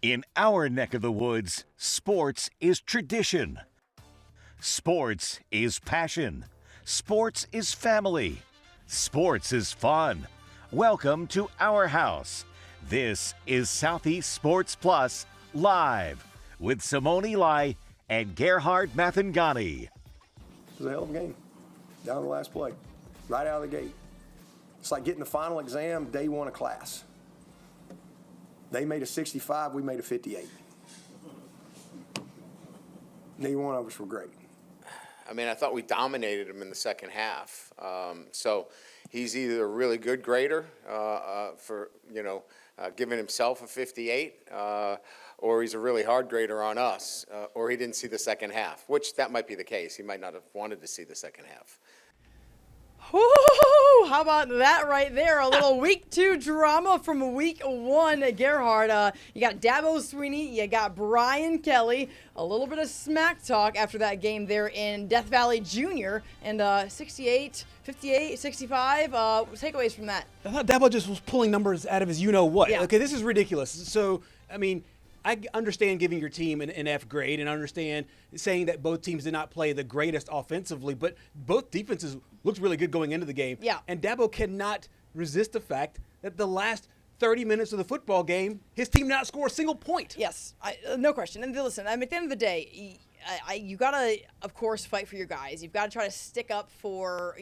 In our neck of the woods, sports is tradition. Sports is passion. Sports is family. Sports is fun. Welcome to our house. This is Southeast Sports Plus Live with Simone Eli and Gerhard Mathangani. It was a hell of a game. Down to the last play. Right out of the gate. It's like getting the final exam day one of class. They made a 65, we made a 58. Neither one of us were great. I mean, I thought we dominated him in the second half. So he's either a really good grader for, giving himself a 58, or he's a really hard grader on us, or he didn't see the second half, which that might be the case. He might not have wanted to see the second half. Woo! How about that right there? A little week 2 drama from week 1. Gerhard, you got Dabo Swinney, you got Brian Kelly. A little bit of smack talk after that game there in Death Valley Junior. And 68, 58, 65, takeaways from that. I thought Dabo just was pulling numbers out of his you-know-what. Yeah. Okay, this is ridiculous. So, I mean, I understand giving your team an F grade and understand saying that both teams did not play the greatest offensively, but both defenses looked really good going into the game. Yeah. And Dabo cannot resist the fact that the last 30 minutes of the football game, his team did not score a single point. Yes, no question. And listen, at the end of the day, you got to, of course, fight for your guys. You've got to try to stick up for,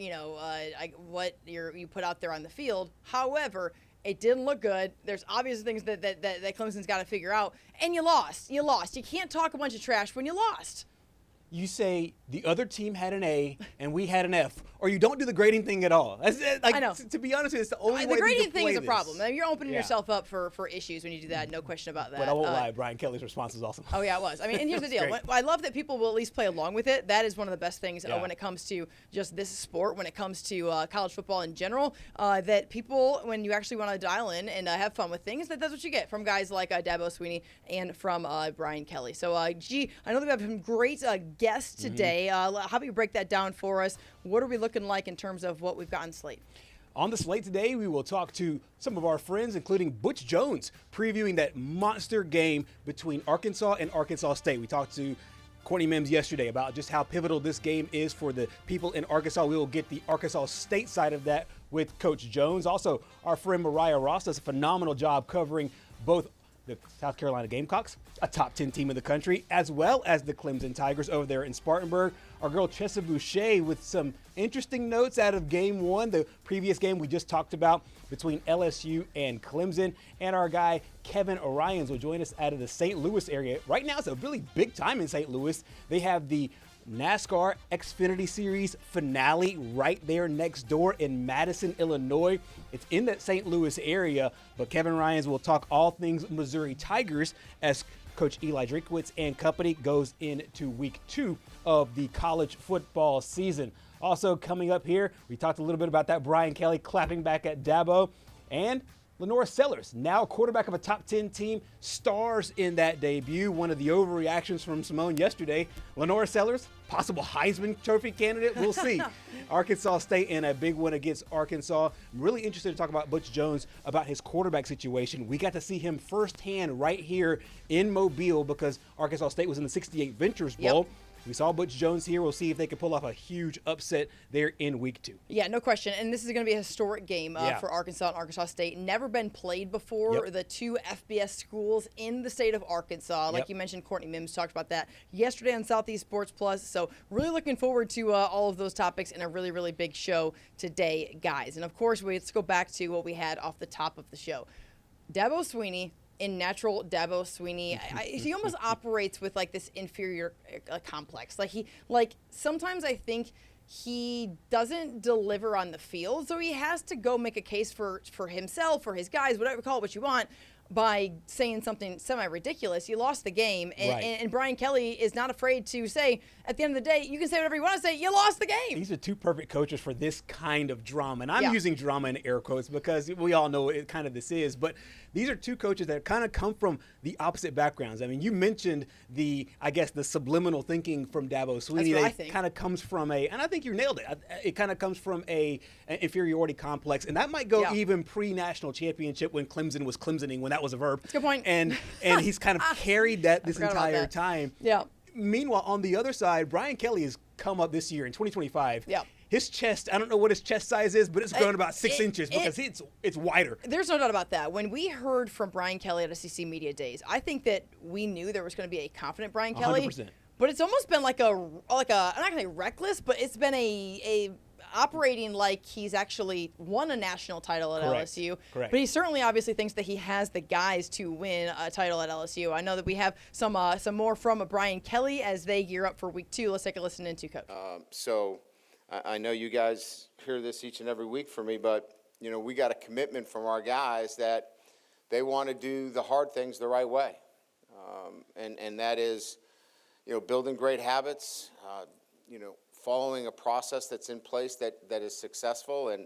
what you put out there on the field. However, it didn't look good. There's obvious things that Clemson's got to figure out. And you lost. You can't talk a bunch of trash when you lost. You say the other team had an A and we had an F, or you don't do the grading thing at all. I know. To be honest, it's the only way the grading we can thing play is a this. problem. You're opening yourself up for issues when you do that. No question about that. But I won't lie, Brian Kelly's response was awesome. Oh, yeah, it was. I mean, and here's the deal. Great. I love that people will at least play along with it. That is one of the best things when it comes to just this sport, when it comes to college football in general, that people, when you actually want to dial in and have fun with things, that's what you get from guys like Dabo Swinney and from Brian Kelly. So, I know that we have some great guests today. How about you break that down for us? What are we looking like in terms of what we've got on slate? On the slate today, we will talk to some of our friends, including Butch Jones, previewing that monster game between Arkansas and Arkansas State. We talked to Courtney Mims yesterday about just how pivotal this game is for the people in Arkansas. We will get the Arkansas State side of that with Coach Jones. Also, our friend Mariah Ross does a phenomenal job covering both the South Carolina Gamecocks, a top 10 team in the country, as well as the Clemson Tigers over there in Spartanburg. Our girl Chessa Boucher with some interesting notes out of game 1, the previous game we just talked about between LSU and Clemson. And our guy Kevin Orions will join us out of the St. Louis area. Right now it's a really big time in St. Louis. They have the NASCAR Xfinity Series finale right there next door in Madison, Illinois. It's in that St. Louis area, but Kevin Ryans will talk all things Missouri Tigers as Coach Eli Drinkwitz and company goes into week 2 of the college football season. Also coming up here, we talked a little bit about that Brian Kelly clapping back at Dabo, and Lenora Sellers, now quarterback of a top 10 team, stars in that debut. One of the overreactions from Simone yesterday. Lenora Sellers, possible Heisman Trophy candidate. We'll see. Arkansas State in a big one against Arkansas. I'm really interested to talk about Butch Jones, about his quarterback situation. We got to see him firsthand right here in Mobile because Arkansas State was in the 68 Ventures Bowl. Yep. We saw Butch Jones here. We'll see if they can pull off a huge upset there in week 2. Yeah, no question. And this is going to be a historic game for Arkansas and Arkansas State. Never been played before. Yep. The 2 FBS schools in the state of Arkansas. Like you mentioned, Courtney Mims talked about that yesterday on Southeast Sports Plus. So really looking forward to all of those topics in a really, really big show today, guys. And, of course, let's go back to what we had off the top of the show. Dabo Swinney. In natural Dabo Swinney, he almost operates with like this inferior complex. Sometimes I think he doesn't deliver on the field, so he has to go make a case for himself, for his guys, whatever, call it what you want, by saying something semi-ridiculous. You lost the game, and Brian Kelly is not afraid to say, at the end of the day, you can say whatever you want to say, you lost the game. These are 2 perfect coaches for this kind of drama, and I'm using drama in air quotes because we all know what kind of this is, but these are 2 coaches that kind of come from the opposite backgrounds. I mean, you mentioned the subliminal thinking from Dabo Swinney. That's what I think. Kind of comes from and I think you nailed it. It kind of comes from an inferiority complex, and that might go even pre-national championship when Clemson was Clemsoning, when that was a verb. That's a good point. And he's kind of carried that this entire time. Yeah. Meanwhile, on the other side, Brian Kelly has come up this year in 2025. Yeah. His chest, I don't know what his chest size is, but it's grown about 6 inches because it's wider. There's no doubt about that. When we heard from Brian Kelly at SEC Media Days, I think that we knew there was going to be a confident Brian Kelly. 100%. But it's almost been like I'm not going to say reckless, but it's been a operating like he's actually won a national title at LSU. Correct. But he certainly obviously thinks that he has the guys to win a title at LSU. I know that we have some more from Brian Kelly as they gear up for week 2. Let's take a listen into Coach. So I know you guys hear this each and every week from me, but, we got a commitment from our guys that they want to do the hard things the right way. And that is, building great habits, following a process that's in place that is successful. And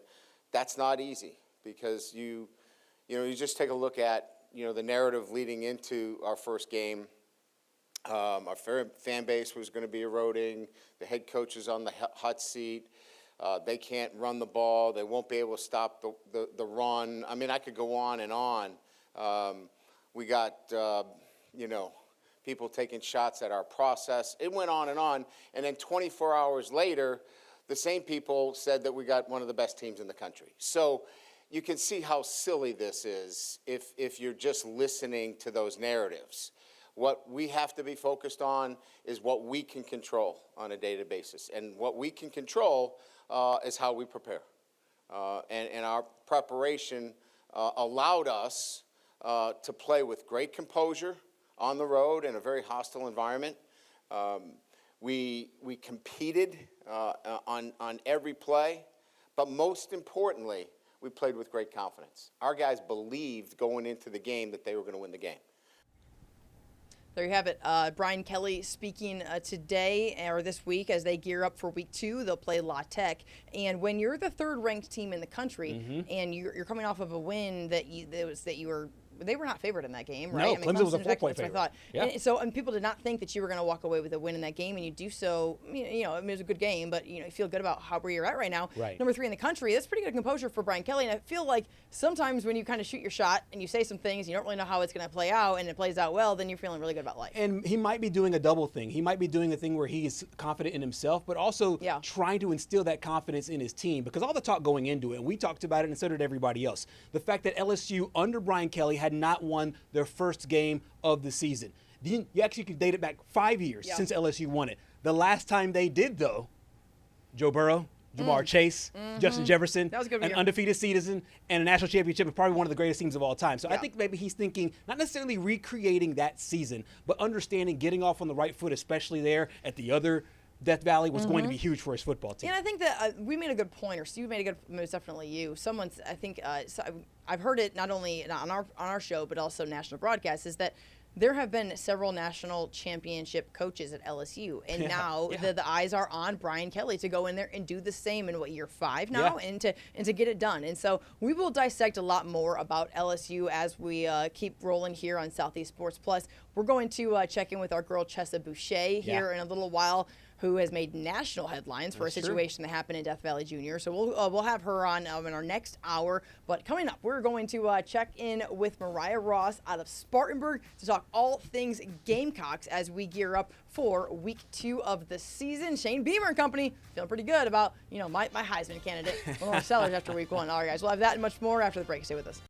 that's not easy because you just take a look at, the narrative leading into our first game. Our fan base was going to be eroding. The head coach is on the hot seat. They can't run the ball. They won't be able to stop the run. I mean, I could go on and on. We got, people taking shots at our process. It went on. And then 24 hours later, the same people said that we got one of the best teams in the country. So you can see how silly this is if you're just listening to those narratives. What we have to be focused on is what we can control on a day-to-day basis. And what we can control is how we prepare. And our preparation allowed us to play with great composure on the road in a very hostile environment. We competed on every play, but most importantly, we played with great confidence. Our guys believed going into the game that they were going to win the game. There you have it. Brian Kelly speaking today or this week as they gear up for week 2. They'll play La Tech. And when you're the third-ranked team in the country and you're coming off of a win they were not favored in that game, right? No, Clemson was a 4-point That's favorite. what I thought. Yeah. And people did not think that you were going to walk away with a win in that game, and you do so. It was a good game, but you feel good about where you're at right now. Right. Number 3 in the country. That's pretty good composure for Brian Kelly. And I feel like sometimes when you kind of shoot your shot and you say some things, you don't really know how it's going to play out, and it plays out well, then you're feeling really good about life. And he might be doing a double thing. He might be doing a thing where he is confident in himself, but also trying to instill that confidence in his team. Because all the talk going into it, and we talked about it, and so did everybody else, the fact that LSU under Brian Kelly had not won their first game of the season. You actually could date it back 5 years since LSU won it. The last time they did, though, Joe Burrow, Jamar Chase, Justin Jefferson, an undefeated season, and a national championship, and probably one of the greatest teams of all time. So I think maybe he's thinking not necessarily recreating that season, but understanding getting off on the right foot, especially there at the other Death Valley, was going to be huge for his football team. And I think that we made a good point, or Steve made a good, most definitely you. Someone's, I think, I've heard it not only on our show, but also national broadcasts, is that there have been several national championship coaches at LSU, and now the eyes are on Brian Kelly to go in there and do the same in year 5 now, and to get it done. And so we will dissect a lot more about LSU as we keep rolling here on Southeast Sports Plus. We're going to check in with our girl Chessa Boucher here in a little while, who has made national headlines for a situation that happened in Death Valley Junior. So we'll have her on in our next hour. But coming up, we're going to check in with Mariah Ross out of Spartanburg to talk all things Gamecocks as we gear up for week 2 of the season. Shane Beamer and company feeling pretty good about my Heisman candidate, one of our sellers after week 1. All right, guys, we'll have that and much more after the break. Stay with us.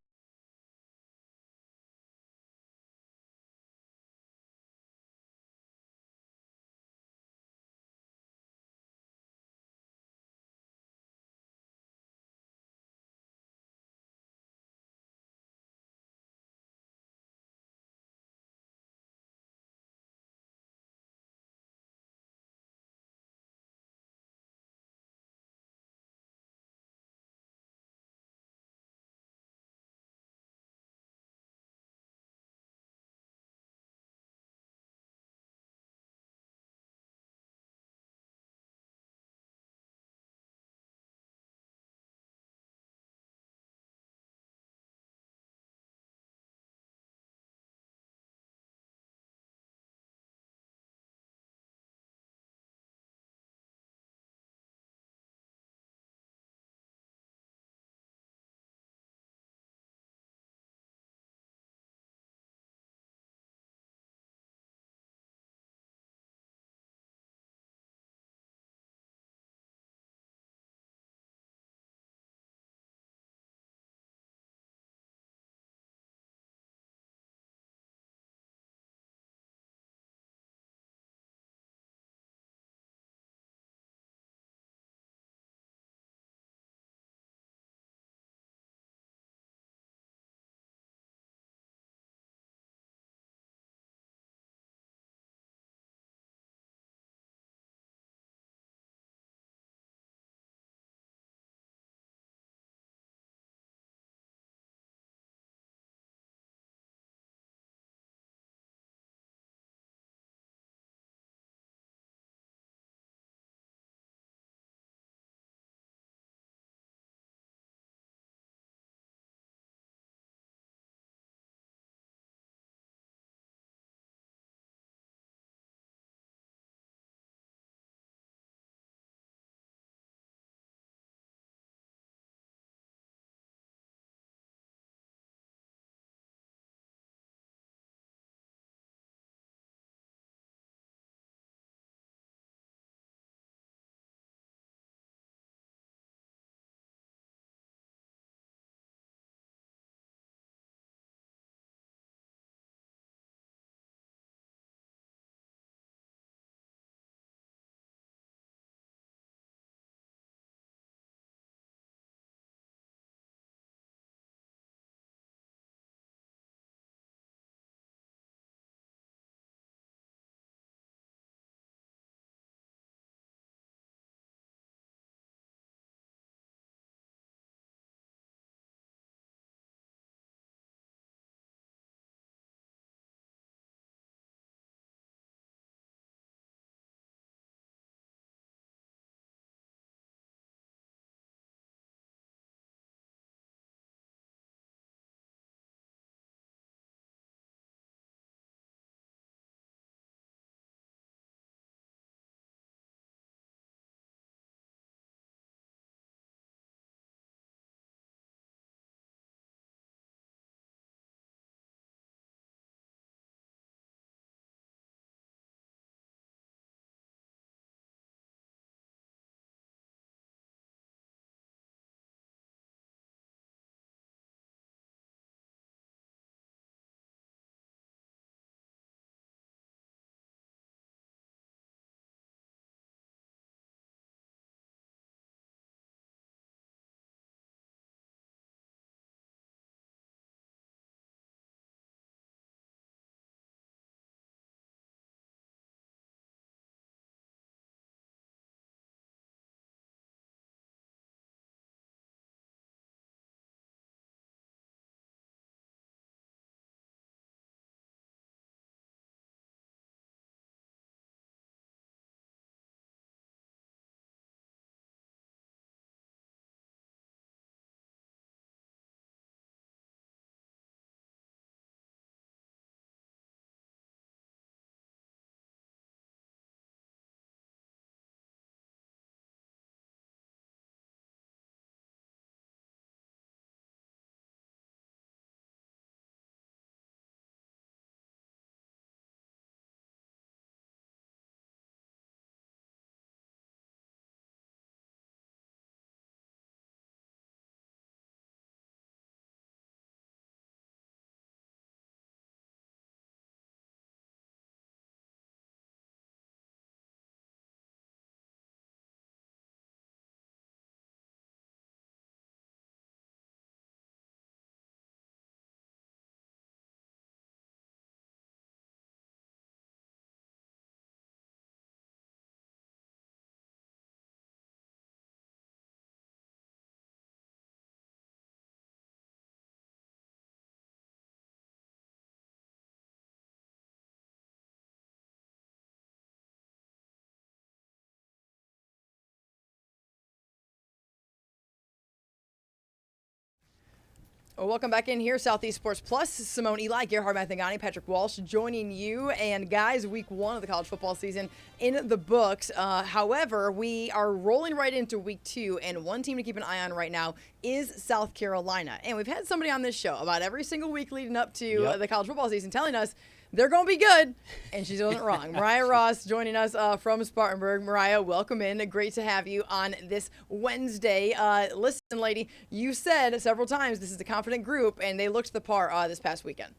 Well, welcome back in here, Southeast Sports Plus. Simone Eli, Gerhard Mathangani, Patrick Walsh joining you. And guys, week 1 of the college football season in the books. However, we are rolling right into week 2, and one team to keep an eye on right now is South Carolina. And we've had somebody on this show about every single week leading up to the college football season telling us they're going to be good, and she wasn't wrong. Mariah Ross joining us from Spartanburg. Mariah, welcome in. Great to have you on this Wednesday. Listen, lady, you said several times this is a confident group, and they looked the part this past weekend.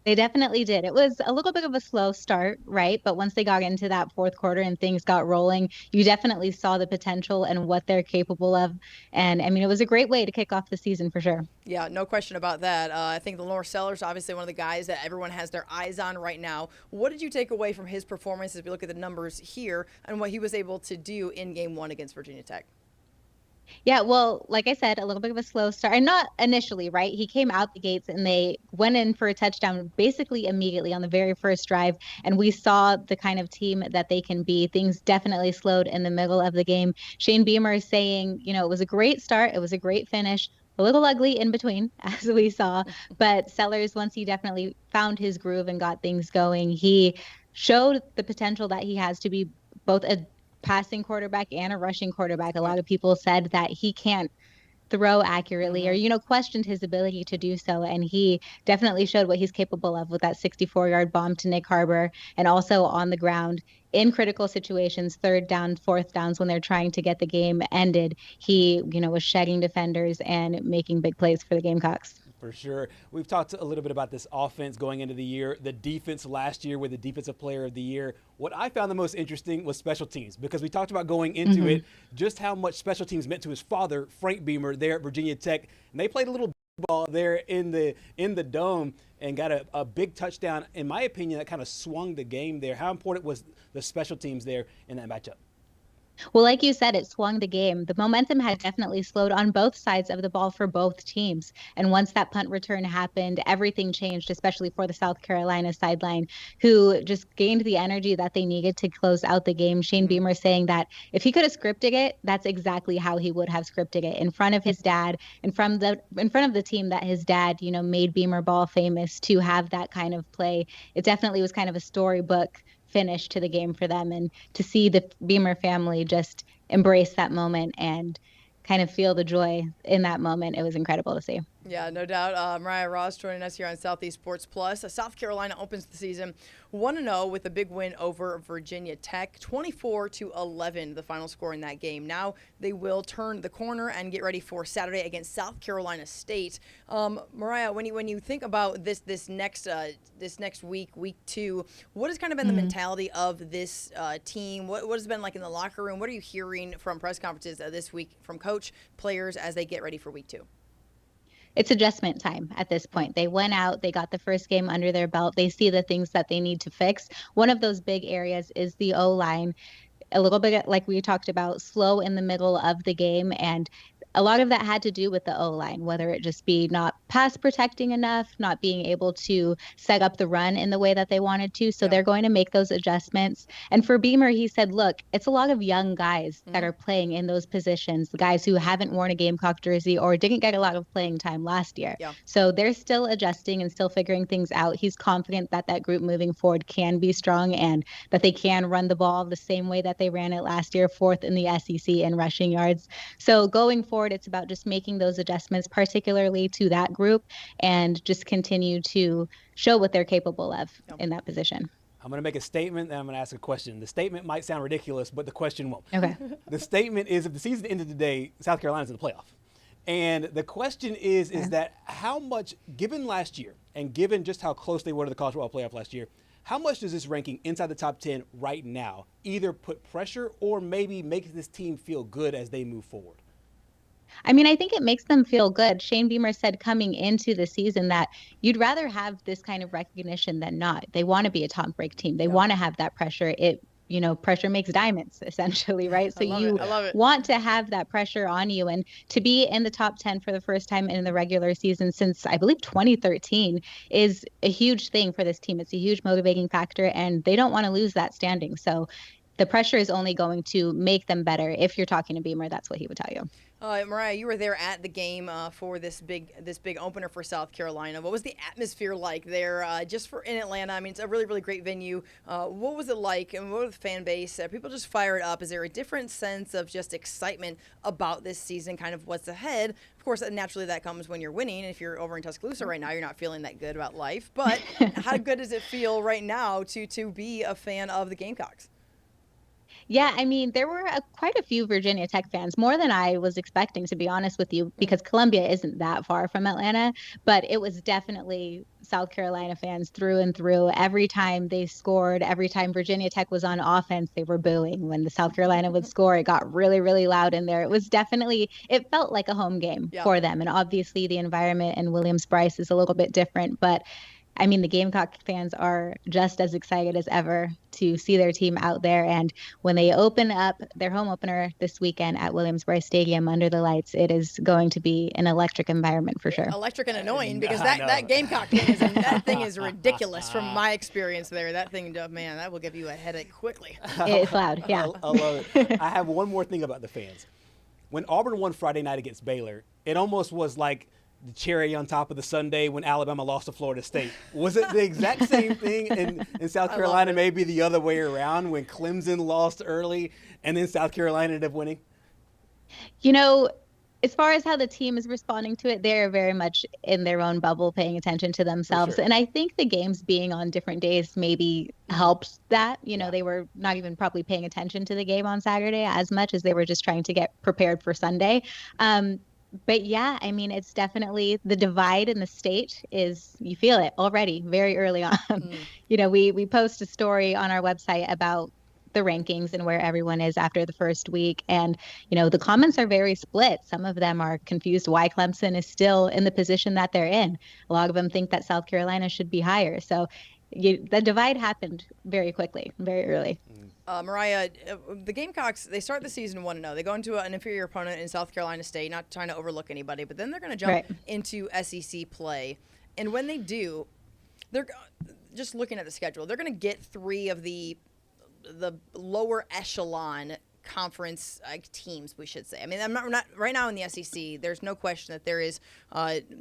They definitely did. It was a little bit of a slow start, right? But once they got into that fourth quarter and things got rolling, you definitely saw the potential and what they're capable of. And I mean, it was a great way to kick off the season for sure. Yeah, no question about that. I think Lenore Sellers, obviously one of the guys that everyone has their eyes on right now. What did you take away from his performance as we look at the numbers here and what he was able to do in game 1 against Virginia Tech? Yeah, well, like I said, a little bit of a slow start. And not initially, right? He came out the gates and they went in for a touchdown basically immediately on the very first drive. And we saw the kind of team that they can be. Things definitely slowed in the middle of the game. Shane Beamer is saying, you know, it was a great start. It was a great finish. A little ugly in between, as we saw. But Sellers, once he definitely found his groove and got things going, he showed the potential that he has to be both a passing quarterback and a rushing quarterback. A lot of people said that he can't throw accurately or, you know, questioned his ability to do so. And he definitely showed what he's capable of with that 64-yard bomb to Nick Harbor, and also on the ground in critical situations, third down, fourth downs, when they're trying to get the game ended. He, you know, was shedding defenders and making big plays for the Gamecocks. For sure. We've talked a little bit about this offense going into the year, the defense last year with the Defensive Player of the Year. What I found the most interesting was special teams, because we talked about going into it just how much special teams meant to his father, Frank Beamer, there at Virginia Tech. And they played a little ball there in the dome and got a big touchdown. In my opinion, that kind of swung the game there. How important was the special teams there in that matchup? Well, like you said, it swung the game. The momentum had definitely slowed on both sides of the ball for both teams. And once that punt return happened, everything changed, especially for the South Carolina sideline, who just gained the energy that they needed to close out the game. Shane Beamer saying that if he could have scripted it, that's exactly how he would have scripted it, in front of his dad, in front of the team that his dad, you know, made Beamer Ball famous to have that kind of play. It definitely was kind of a storybook finish to the game for them, and to see the Beamer family just embrace that moment and kind of feel the joy in that moment, it was incredible to see. Yeah, no doubt. Mariah Ross joining us here on Southeast Sports Plus. South Carolina opens the season 1-0 with a big win over Virginia Tech, 24-11, the final score in that game. Now they will turn the corner and get ready for Saturday against South Carolina State. Mariah, when you think about this next week, week 2, what has kind of been the mentality of this team? What has it been like in the locker room? What are you hearing from press conferences this week from coach, players as they get ready for week 2? It's adjustment time at this point. They went out, they got the first game under their belt. They see the things that they need to fix. One of those big areas is the O-line. A little bit like we talked about, slow in the middle of the game, and a lot of that had to do with the O-line, whether it just be not pass protecting enough, not being able to set up the run in the way that they wanted to. So they're going to make those adjustments. And for Beamer, he said, look, it's a lot of young guys that are playing in those positions, the guys who haven't worn a Gamecock jersey or didn't get a lot of playing time last year. Yeah. So they're still adjusting and still figuring things out. He's confident that that group moving forward can be strong and that they can run the ball the same way that they ran it last year, 4th in the SEC in rushing yards. So going forward, it's about just making those adjustments, particularly to that group, and just continue to show what they're capable of in that position. I'm going to make a statement and I'm going to ask a question. The statement might sound ridiculous, but the question won't. Okay. The statement is, if the season ended today, South Carolina's in the playoff. And the question is that how much, given last year and given just how close they were to the college football playoff last year, how much does this ranking inside the top 10 right now either put pressure or maybe make this team feel good as they move forward? I mean, I think it makes them feel good. Shane Beamer said coming into the season that you'd rather have this kind of recognition than not. They want to be a top break team. They want to have that pressure. Pressure makes diamonds, essentially, right? So you want to have that pressure on you, and to be in the top 10 for the first time in the regular season since, I believe, 2013 is a huge thing for this team. It's a huge motivating factor, and they don't want to lose that standing. So the pressure is only going to make them better. If you're talking to Beamer, that's what he would tell you. Mariah, you were there at the game for this big opener for South Carolina. What was the atmosphere like there just for in Atlanta? I mean, it's a really, really great venue. What was it like, and what was the fan base? People just fired up. Is there a different sense of just excitement about this season, kind of what's ahead? Of course, naturally that comes when you're winning. If you're over in Tuscaloosa right now, you're not feeling that good about life. But how good does it feel right now to be a fan of the Gamecocks? Yeah, I mean, there were quite a few Virginia Tech fans, more than I was expecting, to be honest with you, because Columbia isn't that far from Atlanta. But it was definitely South Carolina fans through and through. Every time they scored, every time Virginia Tech was on offense, they were booing. When the South Carolina would score, it got really, really loud in there. It was definitely, it felt like a home game for them. And obviously the environment in Williams-Brice is a little bit different, but I mean, the Gamecock fans are just as excited as ever to see their team out there. And when they open up their home opener this weekend at Williams-Brice Stadium under the lights, it is going to be an electric environment for sure. Electric and annoying, because that Gamecock thing is ridiculous from my experience there. That thing, man, that will give you a headache quickly. It's loud, yeah. I love it. I have one more thing about the fans. When Auburn won Friday night against Baylor, it almost was like the cherry on top of the sundae when Alabama lost to Florida State. Was it the exact same thing in South Carolina, maybe the other way around, when Clemson lost early and then South Carolina ended up winning? You know, as far as how the team is responding to it, they're very much in their own bubble, paying attention to themselves. Sure. And I think the games being on different days maybe helps that. You know, they were not even probably paying attention to the game on Saturday as much as they were just trying to get prepared for Sunday. But yeah, I mean, it's definitely the divide in the state is, you feel it already very early on. You know, we post a story on our website about the rankings and where everyone is after the first week. And, you know, the comments are very split. Some of them are confused why Clemson is still in the position that they're in. A lot of them think that South Carolina should be higher. So the divide happened very quickly, very early. Mariah, the Gamecocks, they start the season 1-0. They go into an inferior opponent in South Carolina State, not trying to overlook anybody, but then they're going to jump into SEC play. And when they do, they're just looking at the schedule. They're going to get 3 of the lower echelon conference teams, we should say. I mean, I'm not right now in the SEC. There's no question that there is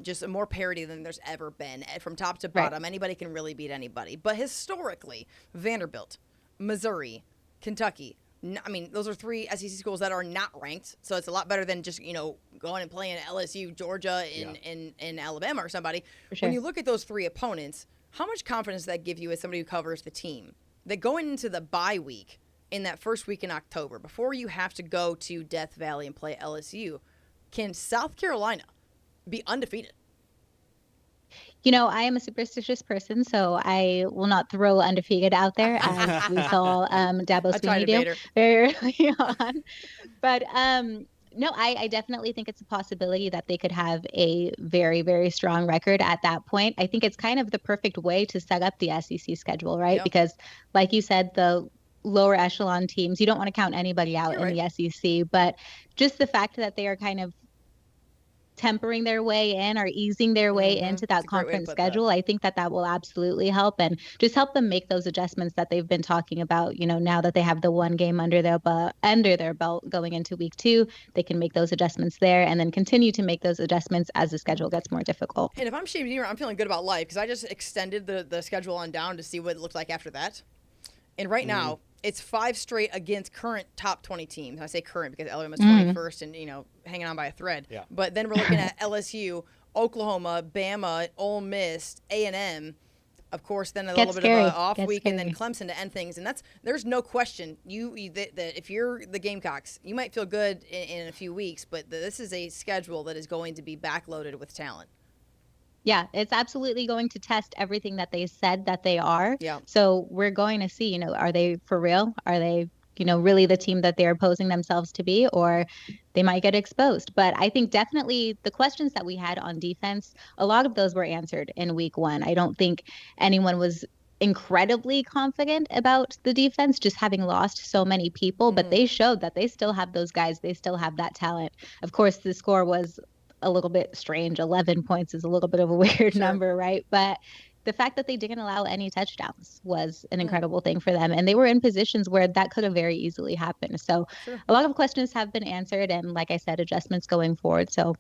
just more parity than there's ever been from top to bottom. Anybody can really beat anybody. But historically, Vanderbilt, Missouri, Kentucky, I mean, those are 3 SEC schools that are not ranked. So it's a lot better than just, you know, going and playing LSU, Georgia, in Alabama or somebody. Sure. When you look at those 3 opponents, how much confidence does that give you as somebody who covers the team? That going into the bye week in that first week in October, before you have to go to Death Valley and play LSU, can South Carolina be undefeated? You know, I am a superstitious person, so I will not throw undefeated out there, as we saw Dabo Swinney do very early on. But no, I definitely think it's a possibility that they could have a very, very strong record at that point. I think it's kind of the perfect way to set up the SEC schedule, right? Yep. Because, like you said, the lower echelon teams, you don't want to count anybody out in the SEC, but just the fact that they are kind of tempering their way in or easing their way into that conference schedule, I think that will absolutely help, and just help them make those adjustments that they've been talking about. You know, now that they have the one game under their belt going into week 2, they can make those adjustments there and then continue to make those adjustments as the schedule gets more difficult. And if I'm Shane Beamer, I'm feeling good about life because I just extended the schedule on down to see what it looked like after that. And right now, it's 5 straight against current top 20 teams. I say current because Alabama's 21st and, you know, hanging on by a thread. Yeah. But then we're looking at LSU, Oklahoma, Bama, Ole Miss, A&M. Of course, then a little bit of an off week, and then Clemson to end things. And there's no question that if you're the Gamecocks, you might feel good in a few weeks, but this is a schedule that is going to be backloaded with talent. Yeah, it's absolutely going to test everything that they said that they are. Yeah. So we're going to see, you know, are they for real? Are they, you know, really the team that they're posing themselves to be, or they might get exposed? But I think definitely the questions that we had on defense, a lot of those were answered in week 1. I don't think anyone was incredibly confident about the defense, just having lost so many people, but they showed that they still have those guys. They still have that talent. Of course, the score was a little bit strange. 11 points is a little bit of a weird number, right? But the fact that they didn't allow any touchdowns was an incredible thing for them. And they were in positions where that could have very easily happened. So a lot of questions have been answered. And like I said, adjustments going forward. So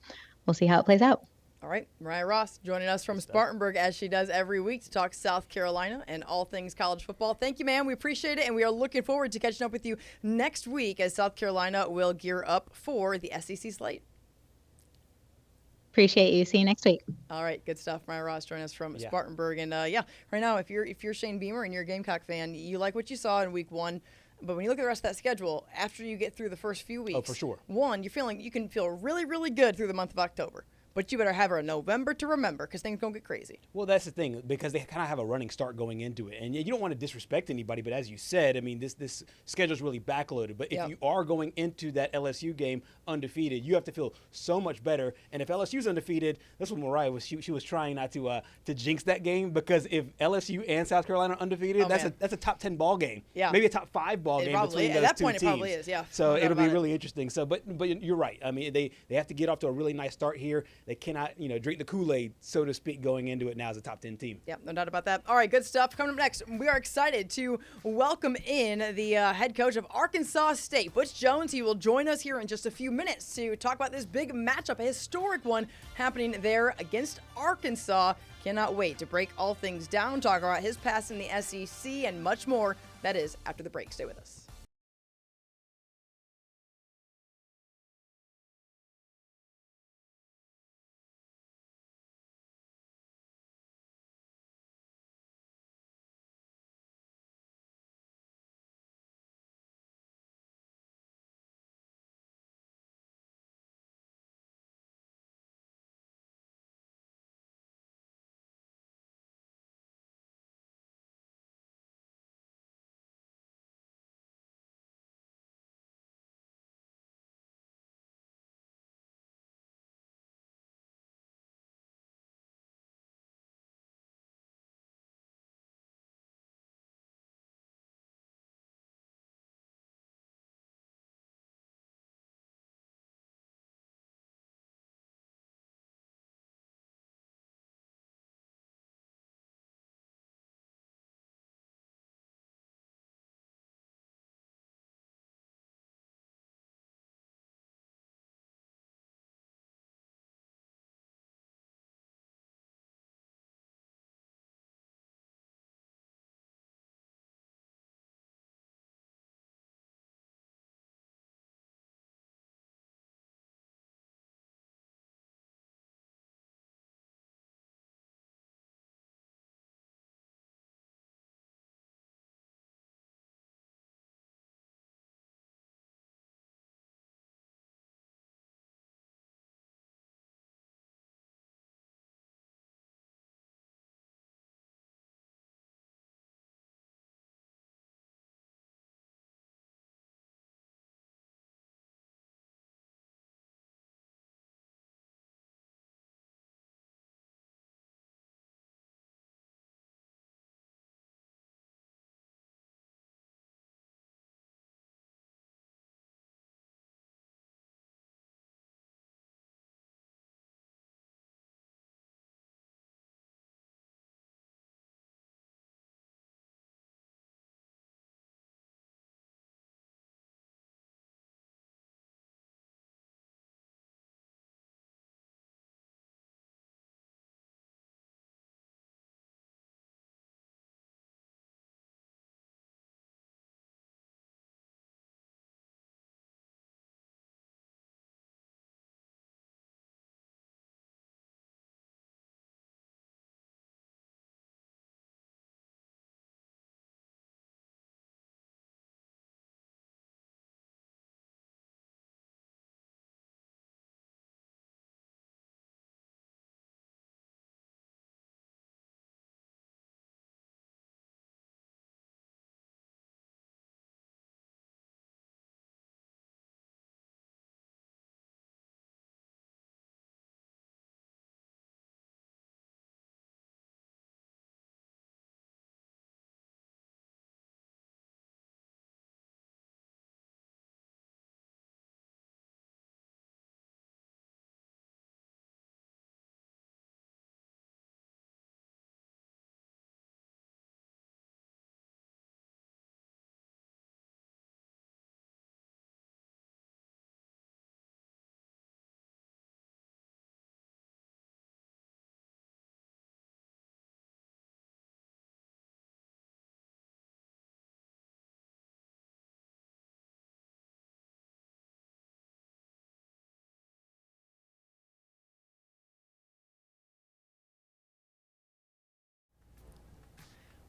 we'll see how it plays out. All right, Mariah Ross joining us from Spartanburg as she does every week to talk South Carolina and all things college football. Thank you, ma'am. We appreciate it, and we are looking forward to catching up with you next week as South Carolina will gear up for the SEC slate. Appreciate you. See you next week. All right, good stuff. Mariah Ross joining us from Spartanburg. And right now, if you're Shane Beamer and you're a Gamecock fan, you like what you saw in week 1. But when you look at the rest of that schedule, after you get through the first few weeks, for sure. You can feel really, really good through the month of October. But you better have a November to remember because things going to get crazy. Well, that's the thing, because they kind of have a running start going into it. And you don't want to disrespect anybody, but as you said, I mean, this schedule is really backloaded. But if you are going into that LSU game undefeated, you have to feel so much better. And if LSU's undefeated, that's what Mariah was. She was trying not to jinx that game, because if LSU and South Carolina are undefeated, that's a top 10 ball game. Yeah. Maybe a top 5 ball game between those two teams. At that point, it probably is, yeah. So it'll be really interesting. So, but you're right. I mean, they have to get off to a really nice start here. They cannot, drink the Kool-Aid, so to speak, going into it now as a top 10 team. Yeah, no doubt about that. All right, good stuff. Coming up next, we are excited to welcome in the head coach of Arkansas State, Butch Jones. He will join us here in just a few minutes to talk about this big matchup, a historic one happening there against Arkansas. Cannot wait to break all things down, talk about his past in the SEC, and much more. That is after the break. Stay with us.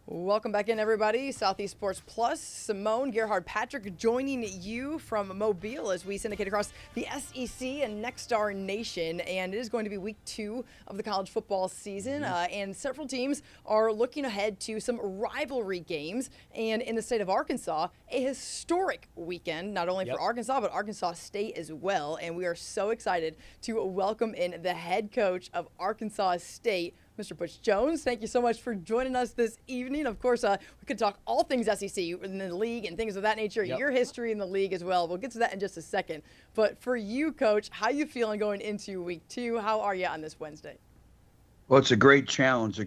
Welcome back in, everybody. Southeast Sports Plus. Simone Gerhard-Patrick joining you from Mobile as we syndicate across the SEC and Nexstar Nation. And it is going to be week 2 of the college football season. And several teams are looking ahead to some rivalry games. And in the state of Arkansas, a historic weekend, not only for Arkansas, but Arkansas State as well. And we are so excited to welcome in the head coach of Arkansas State, Mr. Butch Jones. Thank you so much for joining us this evening. Of course, we could talk all things SEC in the league and things of that nature, your history in the league as well. We'll get to that in just a second. But for you, Coach, how you feeling going into week 2? How are you on this Wednesday? Well, it's a great challenge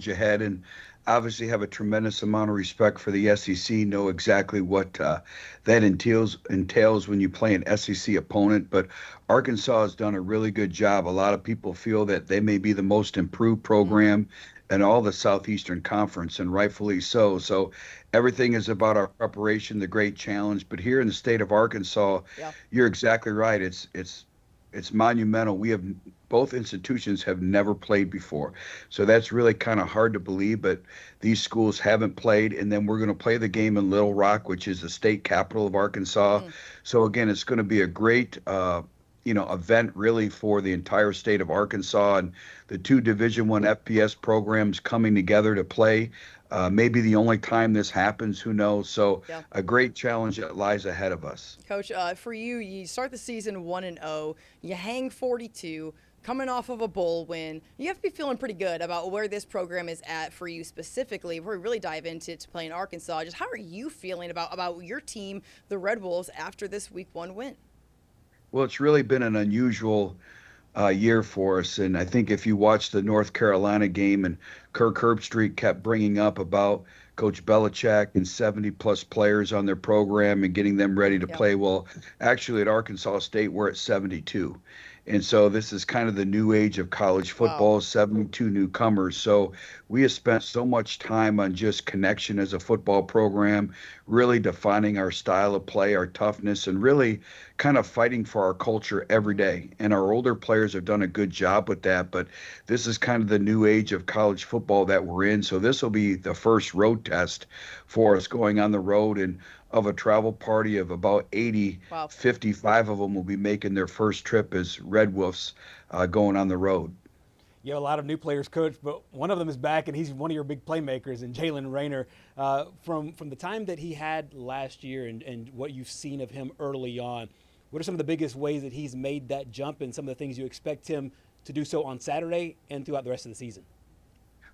ahead, and obviously have a tremendous amount of respect for the SEC, know exactly what that entails when you play an SEC opponent. But Arkansas has done a really good job. A lot of people feel that they may be the most improved program in all the Southeastern Conference, and rightfully so. So everything is about our preparation, the great challenge. But here in the state of Arkansas, you're exactly right. It's monumental. Both institutions have never played before. So that's really kind of hard to believe, but these schools haven't played. And then we're going to play the game in Little Rock, which is the state capital of Arkansas. So again, it's going to be a great, event really for the entire state of Arkansas, and the 2 Division I FBS programs coming together to play. Maybe the only time this happens, who knows? So a great challenge that lies ahead of us. Coach, for you start the season 1-0, you hang 42, coming off of a bowl win. You have to be feeling pretty good about where this program is at for you specifically. Before we really dive into playing Arkansas, just how are you feeling about your team, the Red Wolves, after this week 1 win? Well, it's really been an unusual year for us. And I think if you watch the North Carolina game, and Kirk Herbstreit kept bringing up about Coach Belichick and 70-plus players on their program and getting them ready to play. Well, actually at Arkansas State, we're at 72. And so this is kind of the new age of college football, 72 newcomers. So we have spent so much time on just connection as a football program, really defining our style of play, our toughness, and really kind of fighting for our culture every day. And our older players have done a good job with that, but this is kind of the new age of college football that we're in. So this will be the first road test for us going on the road, and of a travel party of about 80, 55 of them will be making their first trip as Red Wolves going on the road. You have a lot of new players, Coach, but one of them is back, and he's one of your big playmakers, and Jalen Rayner. From the time that he had last year and what you've seen of him early on, what are some of the biggest ways that he's made that jump, and some of the things you expect him to do so on Saturday and throughout the rest of the season?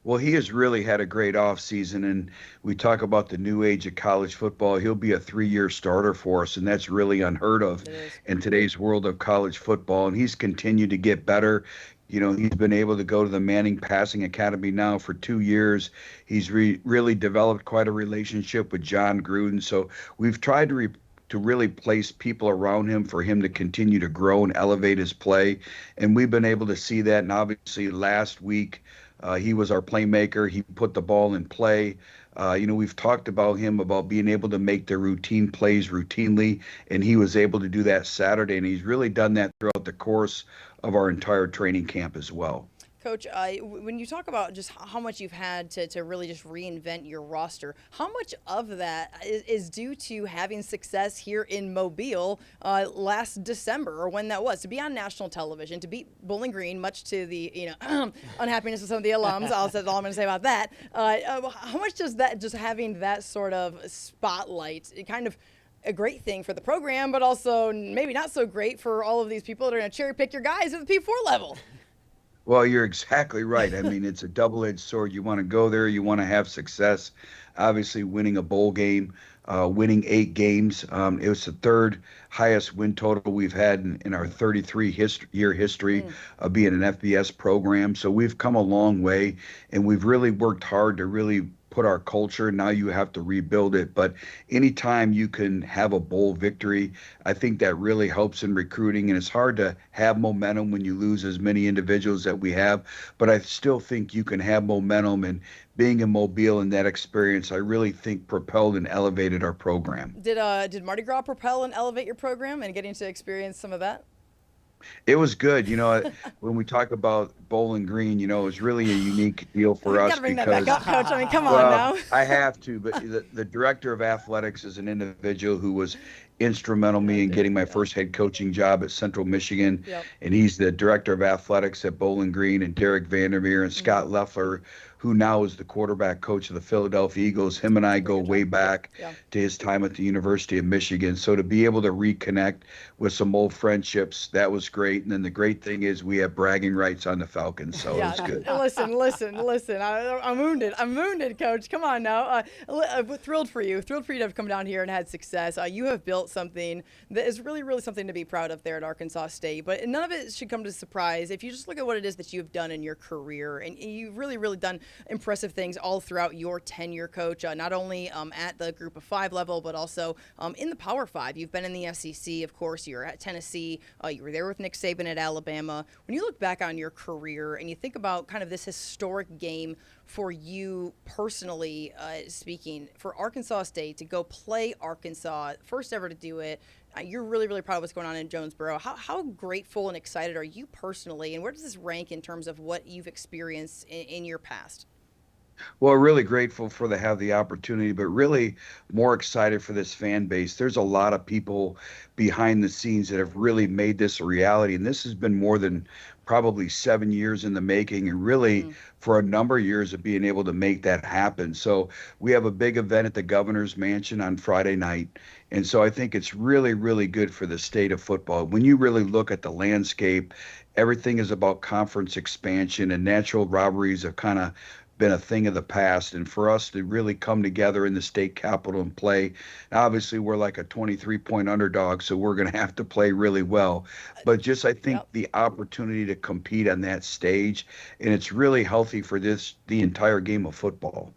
Well, he has really had a great offseason, and we talk about the new age of college football. He'll be a 3-year starter for us, and that's really unheard of in today's world of college football. And he's continued to get better. You know, he's been able to go to the Manning Passing Academy now for 2 years. He's really developed quite a relationship with John Gruden. So we've tried to really place people around him for him to continue to grow and elevate his play. And we've been able to see that. And obviously last week, he was our playmaker. He put the ball in play. We've talked about him about being able to make the routine plays routinely, and he was able to do that Saturday, and he's really done that throughout the course of our entire training camp as well. Coach, when you talk about just how much you've had to really just reinvent your roster, how much of that is due to having success here in Mobile last December, or when that was, to be on national television, to beat Bowling Green, much to the unhappiness of some of the alums? That's all I'm going to say about that. How much does that, just having that sort of spotlight, kind of a great thing for the program, but also maybe not so great for all of these people that are going to cherry pick your guys at the P4 level? Well, you're exactly right. I mean, it's a double-edged sword. You want to go there. You want to have success. Obviously, winning a bowl game, winning 8 games. It was the 3rd highest win total we've had in our 33-year history of being an FBS program. So we've come a long way, and we've really worked hard to really put our culture. Now you have to rebuild it. But anytime you can have a bowl victory, I think that really helps in recruiting. And it's hard to have momentum when you lose as many individuals that we have. But I still think you can have momentum, and being in Mobile and that experience, I really think propelled and elevated our program. Did Mardi Gras propel and elevate your program and getting to experience some of that? It was good. When we talk about Bowling Green, it was really a unique deal for You us got to bring that back because, up, Coach. I mean, come on well, now. I have to, but the director of athletics is an individual who was instrumental me in getting my first head coaching job at Central Michigan. Yep. And he's the director of athletics at Bowling Green, and Derek Vandermeer and Scott Leffler, who now is the quarterback coach of the Philadelphia Eagles. Him and I go way back Yeah. to his time at the University of Michigan. So to be able to reconnect with some old friendships, that was great. And then the great thing is we have bragging rights on the Falcons, so it was good. Listen. I'm wounded. I'm wounded, Coach. Come on now. Thrilled for you. Thrilled for you to have come down here and had success. You have built something that is really, really something to be proud of there at Arkansas State. But none of it should come to surprise if you just look at what it is that you've done in your career. And you've really, really done impressive things all throughout your tenure, Coach, not only at the Group of 5 level, but also in the Power 5. You've been in the SEC, of course. You're at Tennessee. You were there with Nick Saban at Alabama. When you look back on your career and you think about kind of this historic game for you personally speaking, for Arkansas State to go play Arkansas, first ever to do it, you're really, really proud of what's going on in Jonesboro. How grateful and excited are you personally, and where does this rank in terms of what you've experienced in your past? Well, really grateful for to have the opportunity, but really more excited for this fan base. There's a lot of people behind the scenes that have really made this a reality, and this has been more than probably 7 years in the making, and really for a number of years of being able to make that happen. So we have a big event at the Governor's Mansion on Friday night, and so I think it's really, really good for the state of football. When you really look at the landscape, everything is about conference expansion, and natural rivalries have kind of been a thing of the past, and for us to really come together in the state capitol and play, obviously we're like a 23-point underdog, so we're going to have to play really well, but just I think the opportunity to compete on that stage, and it's really healthy for the entire game of football.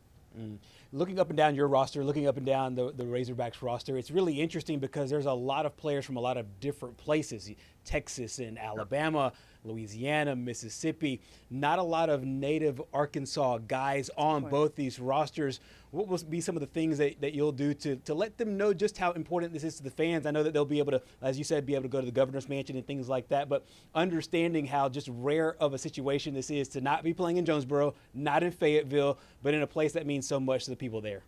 Looking up and down your roster, looking up and down the Razorbacks roster, it's really interesting because there's a lot of players from a lot of different places, Texas and Alabama, Louisiana, Mississippi, not a lot of native Arkansas guys on both these rosters. What will be some of the things that you'll do to let them know just how important this is to the fans? I know that they'll be able to, as you said, be able to go to the Governor's Mansion and things like that, but understanding how just rare of a situation this is to not be playing in Jonesboro, not in Fayetteville, but in a place that means so much to the people there.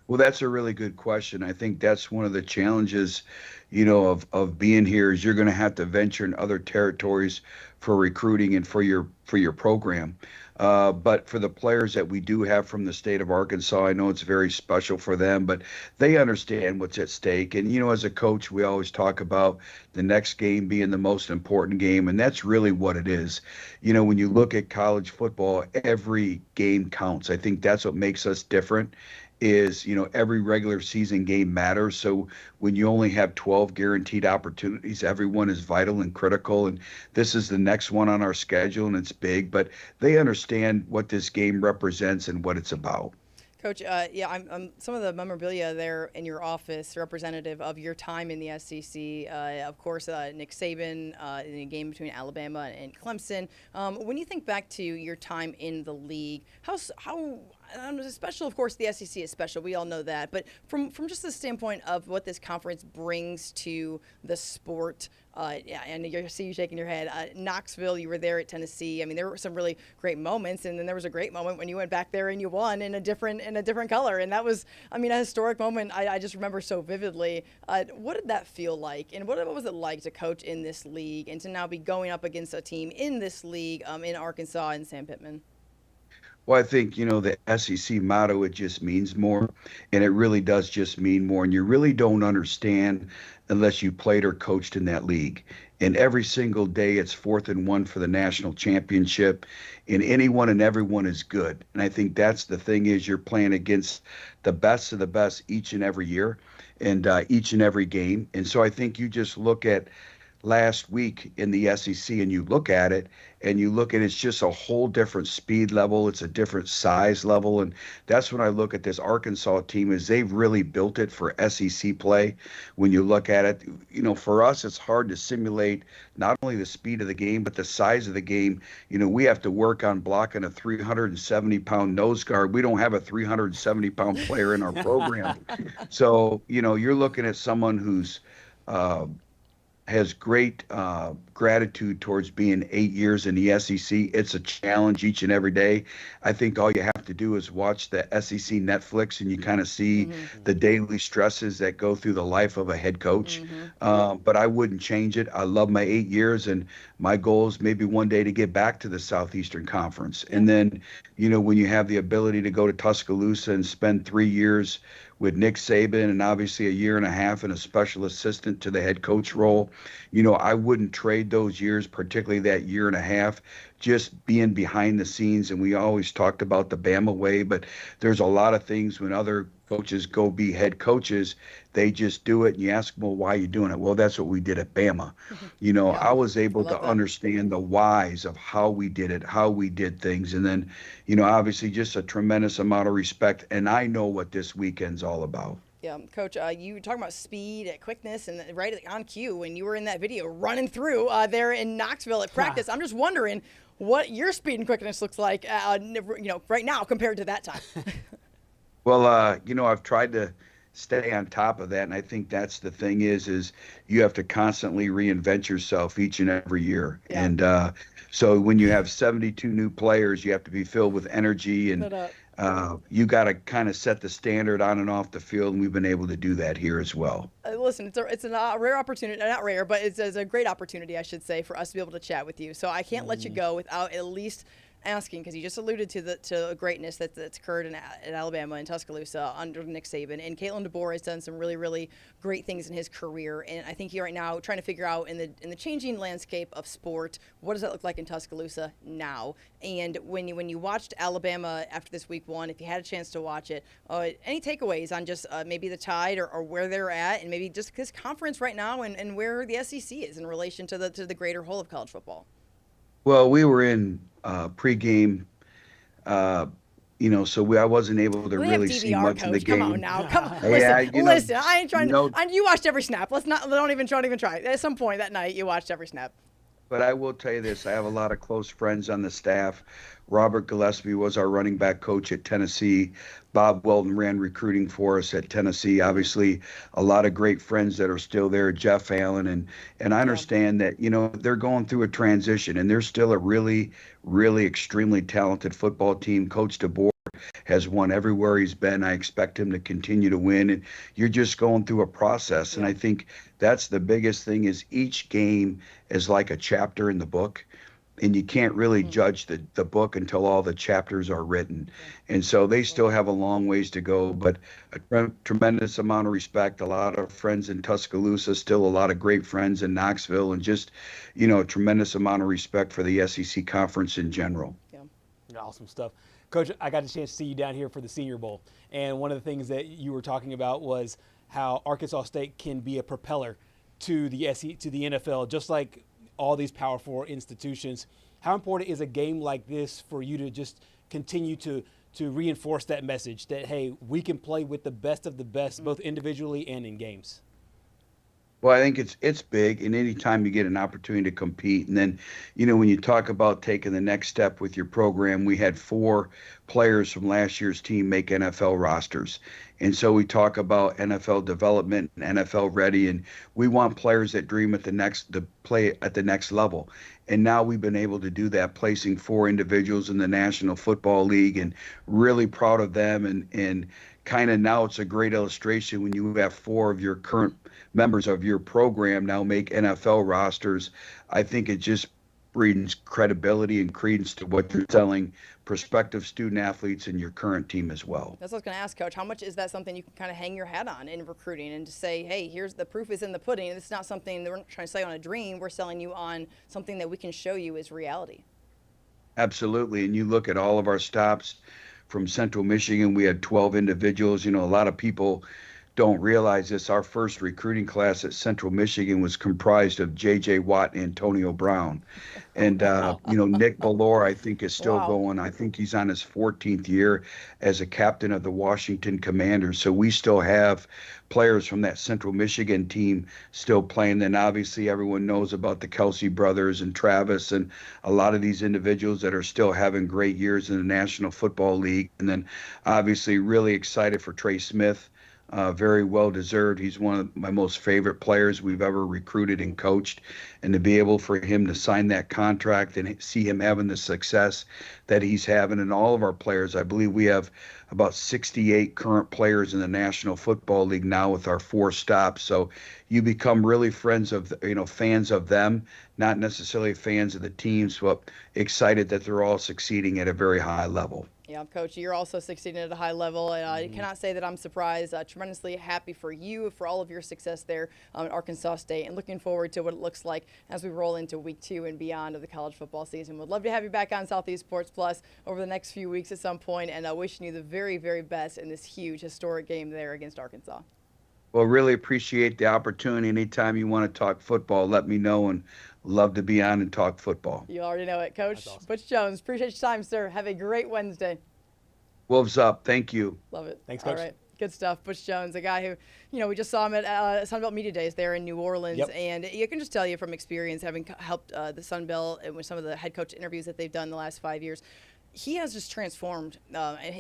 Well, that's a really good question. I think that's one of the challenges, of being here is you're going to have to venture in other territories for recruiting and for your program. But for the players that we do have from the state of Arkansas, I know it's very special for them, but they understand what's at stake. And, as a coach, we always talk about the next game being the most important game, and that's really what it is. When you look at college football, every game counts. I think that's what makes us different. Is every regular season game matters. So when you only have 12 guaranteed opportunities, everyone is vital and critical, and this is the next one on our schedule, and it's big, but they understand what this game represents and what it's about. Coach, I'm some of the memorabilia there in your office, representative of your time in the SEC. Of course, Nick Saban in the game between Alabama and Clemson. When you think back to your time in the league, how special? Of course, the SEC is special. We all know that. But from just the standpoint of what this conference brings to the sport. And I see you shaking your head. Knoxville, you were there at Tennessee. I mean, there were some really great moments, and then there was a great moment when you went back there and you won in a different color, and that was, a historic moment. I just remember so vividly. What did that feel like, and what was it like to coach in this league and to now be going up against a team in this league in Arkansas and Sam Pittman? Well, I think, the SEC motto, it just means more, and it really does just mean more, and you really don't understand unless you played or coached in that league. And every single day it's 4th and 1 for the national championship, and anyone and everyone is good. And I think that's the thing is you're playing against the best of the best each and every year and each and every game. And so I think you just look at last week in the SEC and you look at it and you look at it's just a whole different speed level. It's a different size level. And that's when I look at this Arkansas team is they've really built it for SEC play. When you look at it, for us, it's hard to simulate not only the speed of the game, but the size of the game. We have to work on blocking a 370-pound nose guard. We don't have a 370-pound player in our program. So, you're looking at someone who's, has great gratitude towards being 8 years in the SEC. It's a challenge each and every day. I think all you have to do is watch the SEC Netflix, and you kind of see the daily stresses that go through the life of a head coach. But I wouldn't change it. I love my 8 years, and my goal is maybe one day to get back to the Southeastern Conference. And then, when you have the ability to go to Tuscaloosa and spend 3 years with Nick Saban and obviously a year and a half and a special assistant to the head coach role, I wouldn't trade those years, particularly that year and a half, just being behind the scenes. And we always talked about the Bama way, but there's a lot of things when other coaches go be head coaches, they just do it. And you ask them, well, why are you doing it? Well, that's what we did at Bama. I was able to understand the whys of how we did it, how we did things. And then, obviously just a tremendous amount of respect. And I know what this weekend's all about. Yeah, Coach, you were talking about speed, quickness, and right on cue when you were in that video running through there in Knoxville at practice. I'm just wondering what your speed and quickness looks like, right now compared to that time. Well, I've tried to stay on top of that, and I think that's the thing is you have to constantly reinvent yourself each and every year. Yeah. And so when you have 72 new players, you have to be filled with energy, and you got to kind of set the standard on and off the field, and we've been able to do that here as well. Listen, it's a rare opportunity, not rare, but it's a great opportunity, I should say, for us to be able to chat with you. So I can't let you go without at least asking, because you just alluded to the greatness that's occurred in Alabama and Tuscaloosa under Nick Saban, and Kalen DeBoer has done some really, really great things in his career. And I think you're right now trying to figure out in the changing landscape of sport, what does that look like in Tuscaloosa now? And when you watched Alabama after this week one, if you had a chance to watch it, any takeaways on just maybe the Tide or where they're at, and maybe just this conference right now and where the SEC is in relation to the greater whole of college football? Well, we were in pregame, so I wasn't able to really see much of the game. Come on now, come on. Listen, I ain't trying to. You watched every snap. Don't even try. At some point that night, you watched every snap. But I will tell you this: I have a lot of close friends on the staff. Robert Gillespie was our running back coach at Tennessee. Bob Weldon ran recruiting for us at Tennessee. Obviously, a lot of great friends that are still there, Jeff Allen. And I understand that, they're going through a transition, and they're still a really, really extremely talented football team. Coach DeBoer has won everywhere he's been. I expect him to continue to win. And you're just going through a process. And I think that's the biggest thing is each game is like a chapter in the book. And you can't really judge the book until all the chapters are written. And so they still have a long ways to go, but a tremendous amount of respect, a lot of friends in Tuscaloosa, still a lot of great friends in Knoxville, and just, a tremendous amount of respect for the SEC conference in general. Yeah. Awesome stuff. Coach, I got a chance to see you down here for the Senior Bowl. And one of the things that you were talking about was how Arkansas State can be a propeller to the NFL, just like all these Power 4 institutions. How important is a game like this for you to just continue to reinforce that message that, hey, we can play with the best of the best, both individually and in games? Well, I think it's big, and anytime you get an opportunity to compete, and then, when you talk about taking the next step with your program, we had 4 players from last year's team make NFL rosters. And so we talk about NFL development and NFL ready, and we want players that dream to play at the next level. And now we've been able to do that, placing 4 individuals in the National Football League, and really proud of them. And kind of now it's a great illustration when you have 4 of your current members of your program now make NFL rosters. I think it just brings credibility and credence to what you're telling prospective student athletes in your current team as well. That's what I was going to ask, Coach. How much is that something you can kind of hang your hat on in recruiting and to say, hey, here's the proof is in the pudding. It's not something that we're not trying to sell you on a dream. We're selling you on something that we can show you is reality. Absolutely. And you look at all of our stops from Central Michigan, we had 12 individuals. A lot of people don't realize this. Our first recruiting class at Central Michigan was comprised of J.J. Watt and Antonio Brown. And, Nick Ballore, I think, is still going. I think he's on his 14th year as a captain of the Washington Commanders. So we still have players from that Central Michigan team still playing. Then obviously everyone knows about the Kelsey brothers and Travis and a lot of these individuals that are still having great years in the National Football League. And then obviously really excited for Trey Smith. very well deserved. He's one of my most favorite players we've ever recruited and coached. And to be able for him to sign that contract and see him having the success that he's having, and all of our players, I believe we have about 68 current players in the National Football League now with our 4 stops. So you become really friends of, fans of them, not necessarily fans of the teams, but excited that they're all succeeding at a very high level. Yeah, Coach, you're also succeeding at a high level, and I cannot say that I'm surprised. Tremendously happy for you, for all of your success there at Arkansas State, and looking forward to what it looks like as we roll into week 2 and beyond of the college football season. Would love to have you back on Southeast Sports Plus over the next few weeks at some point, and wishing you the very, very best in this huge, historic game there against Arkansas. Well, really appreciate the opportunity. Anytime you want to talk football, let me know, and love to be on and talk football. You already know it, Coach. Awesome. Butch Jones, appreciate your time, sir. Have a great Wednesday. Wolves up. Thank you. Love it. Thanks, Coach. All right. Good stuff. Butch Jones, a guy who, we just saw him at Sunbelt Media Days there in New Orleans. Yep. And you can just tell you from experience, having helped the Sunbelt and with some of the head coach interviews that they've done the last 5 years, he has just transformed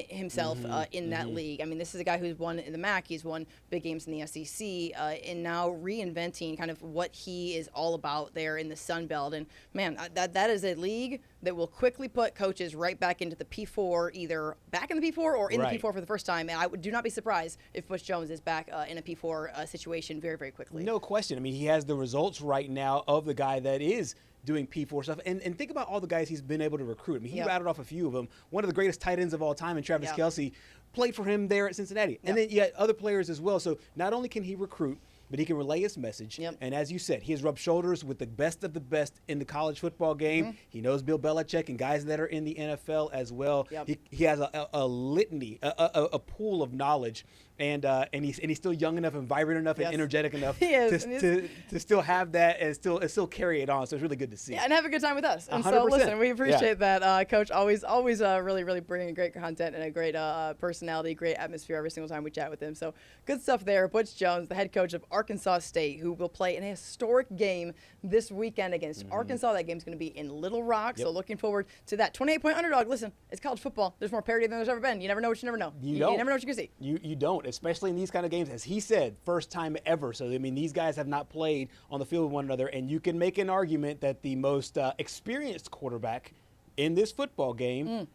himself in that league. I mean, this is a guy who's won in the MAC. He's won big games in the SEC, and now reinventing kind of what he is all about there in the Sun Belt. And, man, that is a league that will quickly put coaches right back into the P4, either back in the P4 or in the P4 for the first time. And I do not be surprised if Butch Jones is back in a P4 situation very, very quickly. No question. I mean, he has the results right now of the guy that is doing P4 stuff. And think about all the guys he's been able to recruit. I mean, he rattled off a few of them. One of the greatest tight ends of all time, and Travis Kelce, played for him there at Cincinnati. And then you had other players as well. So not only can he recruit, but he can relay his message. And as you said, he has rubbed shoulders with the best of the best in the college football game. He knows Bill Belichick and guys that are in the NFL as well. He has a litany, a pool of knowledge. And he's still young enough and vibrant enough and energetic enough to still have that and still carry it on. So it's really good to see. Yeah, and have a good time with us. And 100%. so listen, we appreciate that, Coach. Always really, really bringing great content and a great personality, great atmosphere every single time we chat with him. So good stuff there. Butch Jones, the head coach of Arkansas State, who will play in a historic game this weekend against Arkansas. That game's going to be in Little Rock. So looking forward to that. 28-point underdog. Listen, it's college football. There's more parity than there's ever been. You never know what you never know. You never know what you can see. You don't, especially in these kind of games. As he said, first time ever. So, I mean, these guys have not played on the field with one another. And you can make an argument that the most experienced quarterback in this football game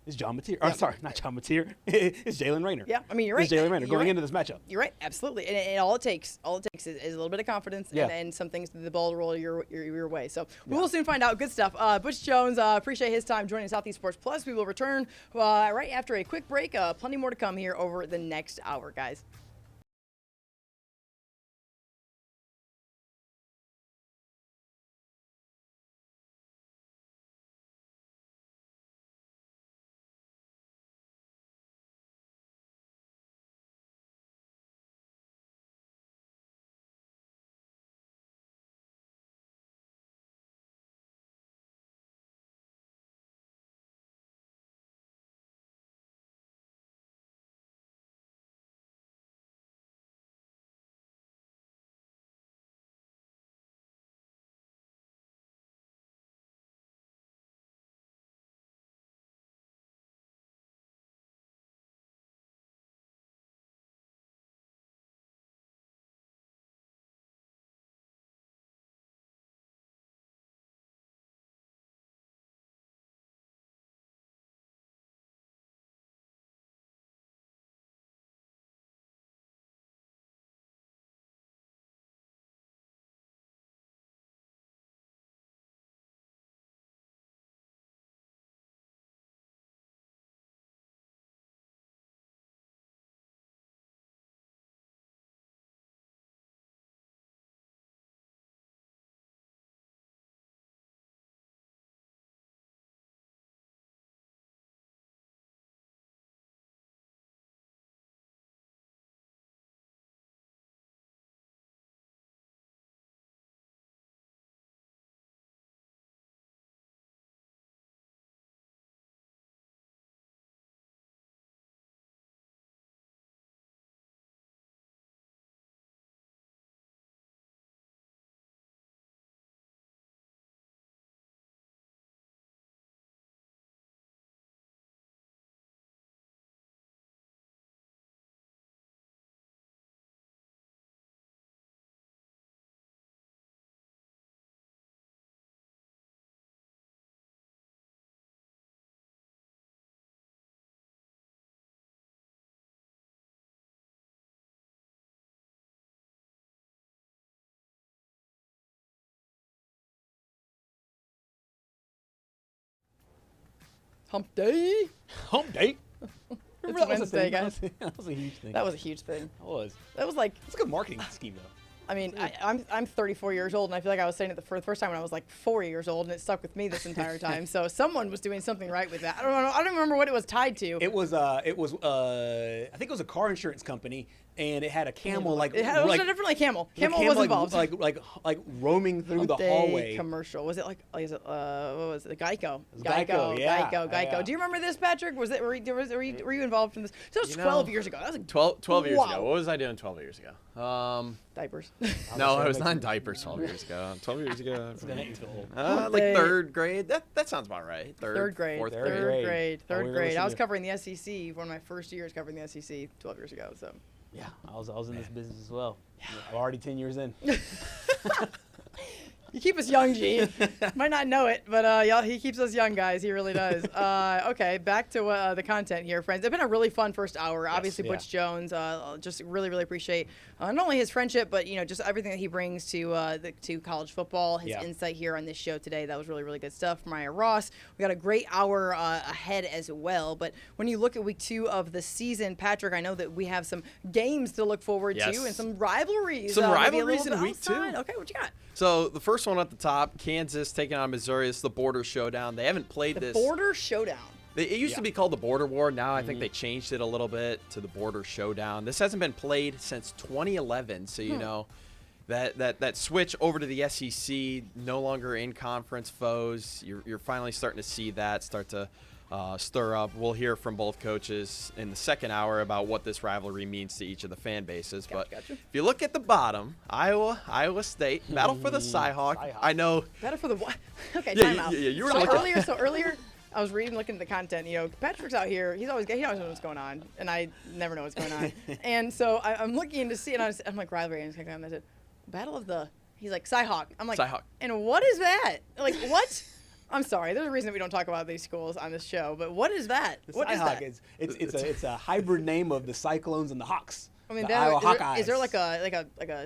is John Mateer. I'm sorry, not John Mateer. It's Jalen Raynor. Yeah, I mean, you're right. It's Jalen Raynor going into this matchup. You're right, absolutely. And all it takes is a little bit of confidence and some things, the ball roll your way. So we will soon find out. Good stuff. Butch Jones, appreciate his time joining Southeast Sports Plus. We will return right after a quick break. Plenty more to come here over the next hour, guys. Hump day. Hump day. It's That was a Wednesday, thing. guys. That was a huge thing. That was a huge thing. It was. That was like, It's a good marketing scheme, though. I mean, I'm 34 years old, and I feel like I was saying it for the first time when I was like 4 years old, and it stuck with me this entire time. So someone was doing something right with that. I don't know. I don't remember what it was tied to. It was I think it was a car insurance company, and it had a camel like it was definitely camel. Camel was involved. Like roaming through the Day hallway. commercial. Was it like? What was it? Geico. was Geico, yeah. Geico. Yeah. Do you remember this, Patrick? Were you involved in this? So it was 12 years ago. That was like 12 years wow. ago. What was I doing 12 years ago? Diapers. No, I was not in diapers 12 years ago. 12 years ago. It's gonna make you feel old. Like third grade. That sounds about right. Third grade. Fourth Third grade. grade. Third Oh, we were grade. I listening was to- covering the SEC. One of my first years covering the SEC 12 years ago. So. Yeah, I was in this business as well. Yeah. I'm already 10 years in. You keep us young, G. Might not know it, but he keeps us young, guys. He really does. Okay, back to the content here, friends. It's been a really fun first hour. Obviously, yeah. Butch Jones. Just really, really appreciate not only his friendship, but just everything that he brings to to college football. His insight here on this show today. That was really, really good stuff. Maya Ross. We got a great hour ahead as well. But when you look at week 2 of the season, Patrick, I know that we have some games to look forward to and some rivalries. Some maybe a rivalries little in bit week 2. outside. Okay, what you got? So the first one at the top, Kansas taking on Missouri. It's the border showdown. They haven't played this. Border showdown. It used to be called the Border War. Now I think they changed it a little bit to the Border Showdown. This hasn't been played since 2011, so you know that switch over to the SEC, no longer in conference foes. You're finally starting to see that start to stir up. We'll hear from both coaches in the second hour about what this rivalry means to each of the fan bases. But if you look at the bottom, Iowa State, battle for the Cyhawk. I know. Better for the what? Okay, Yeah, time out. you were so looking. earlier, I was looking at the content. Patrick's out here. He always knows what's going on, and I never know what's going on. And so I'm looking to see, and I'm like rivalry, and I said, battle of the. He's like Cyhawk. I'm like Cyhawk. And what is that? Like what? I'm sorry. There's a reason that we don't talk about these schools on this show. But what is that? What is that? It's a hybrid name of the Cyclones and the Hawks. I mean, the Iowa Hawkeyes. Is there like a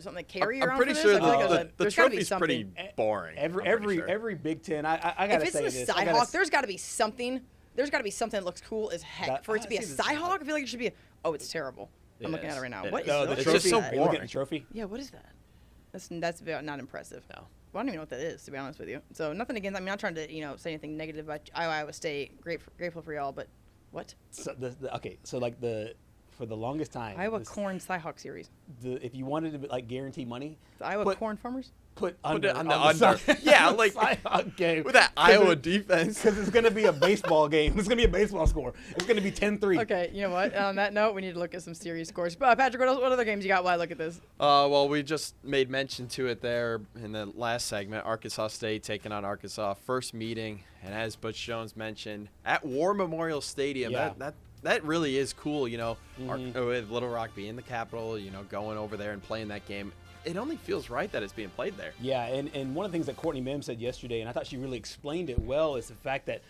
something like carry I'm around pretty for sure this? I feel like the there's gotta be trophy's something. pretty boring. Every Big Ten. I gotta If say it's this. the Cyhawk, there's got to be something. There's got to be something that looks cool as heck. For it to be a see the Cyhawk, I feel like it should be. It's terrible. I'm looking at it right now. What is No, that? the It's trophy. just so Are you looking at boring. the trophy. Yeah, what is that? That's not impressive. No. Well, I don't even know what that is, to be honest with you. So nothing against. I'm not trying to say anything negative about Iowa State. Grateful for y'all, but what? So so like for the longest time, Iowa Corn Cyhawk series. if you wanted to like guarantee money, The Iowa Corn Farmers. put Put under it on on the under. side. Yeah, like Cyhawk game with that Iowa defense. because it's gonna be a baseball game. It's gonna be a baseball score. It's gonna be 10-3. Okay, you know what? On that note, we need to look at some series scores. Patrick, what other games you got while I look at this? Well, we just made mention to it there in the last segment. Arkansas State taking on Arkansas. First meeting, and as Butch Jones mentioned, at War Memorial Stadium. Yeah. That really is cool, with Little Rock being the capital, going over there and playing that game. It only feels right that it's being played there. Yeah, and one of the things that Courtney Mims said yesterday, and I thought she really explained it well, is the fact that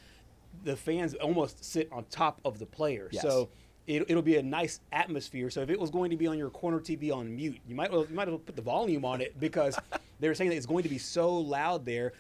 the fans almost sit on top of the player. Yes. So it'll be a nice atmosphere. So if it was going to be on your corner TV on mute, you might as well put the volume on it because they were saying that it's going to be so loud there.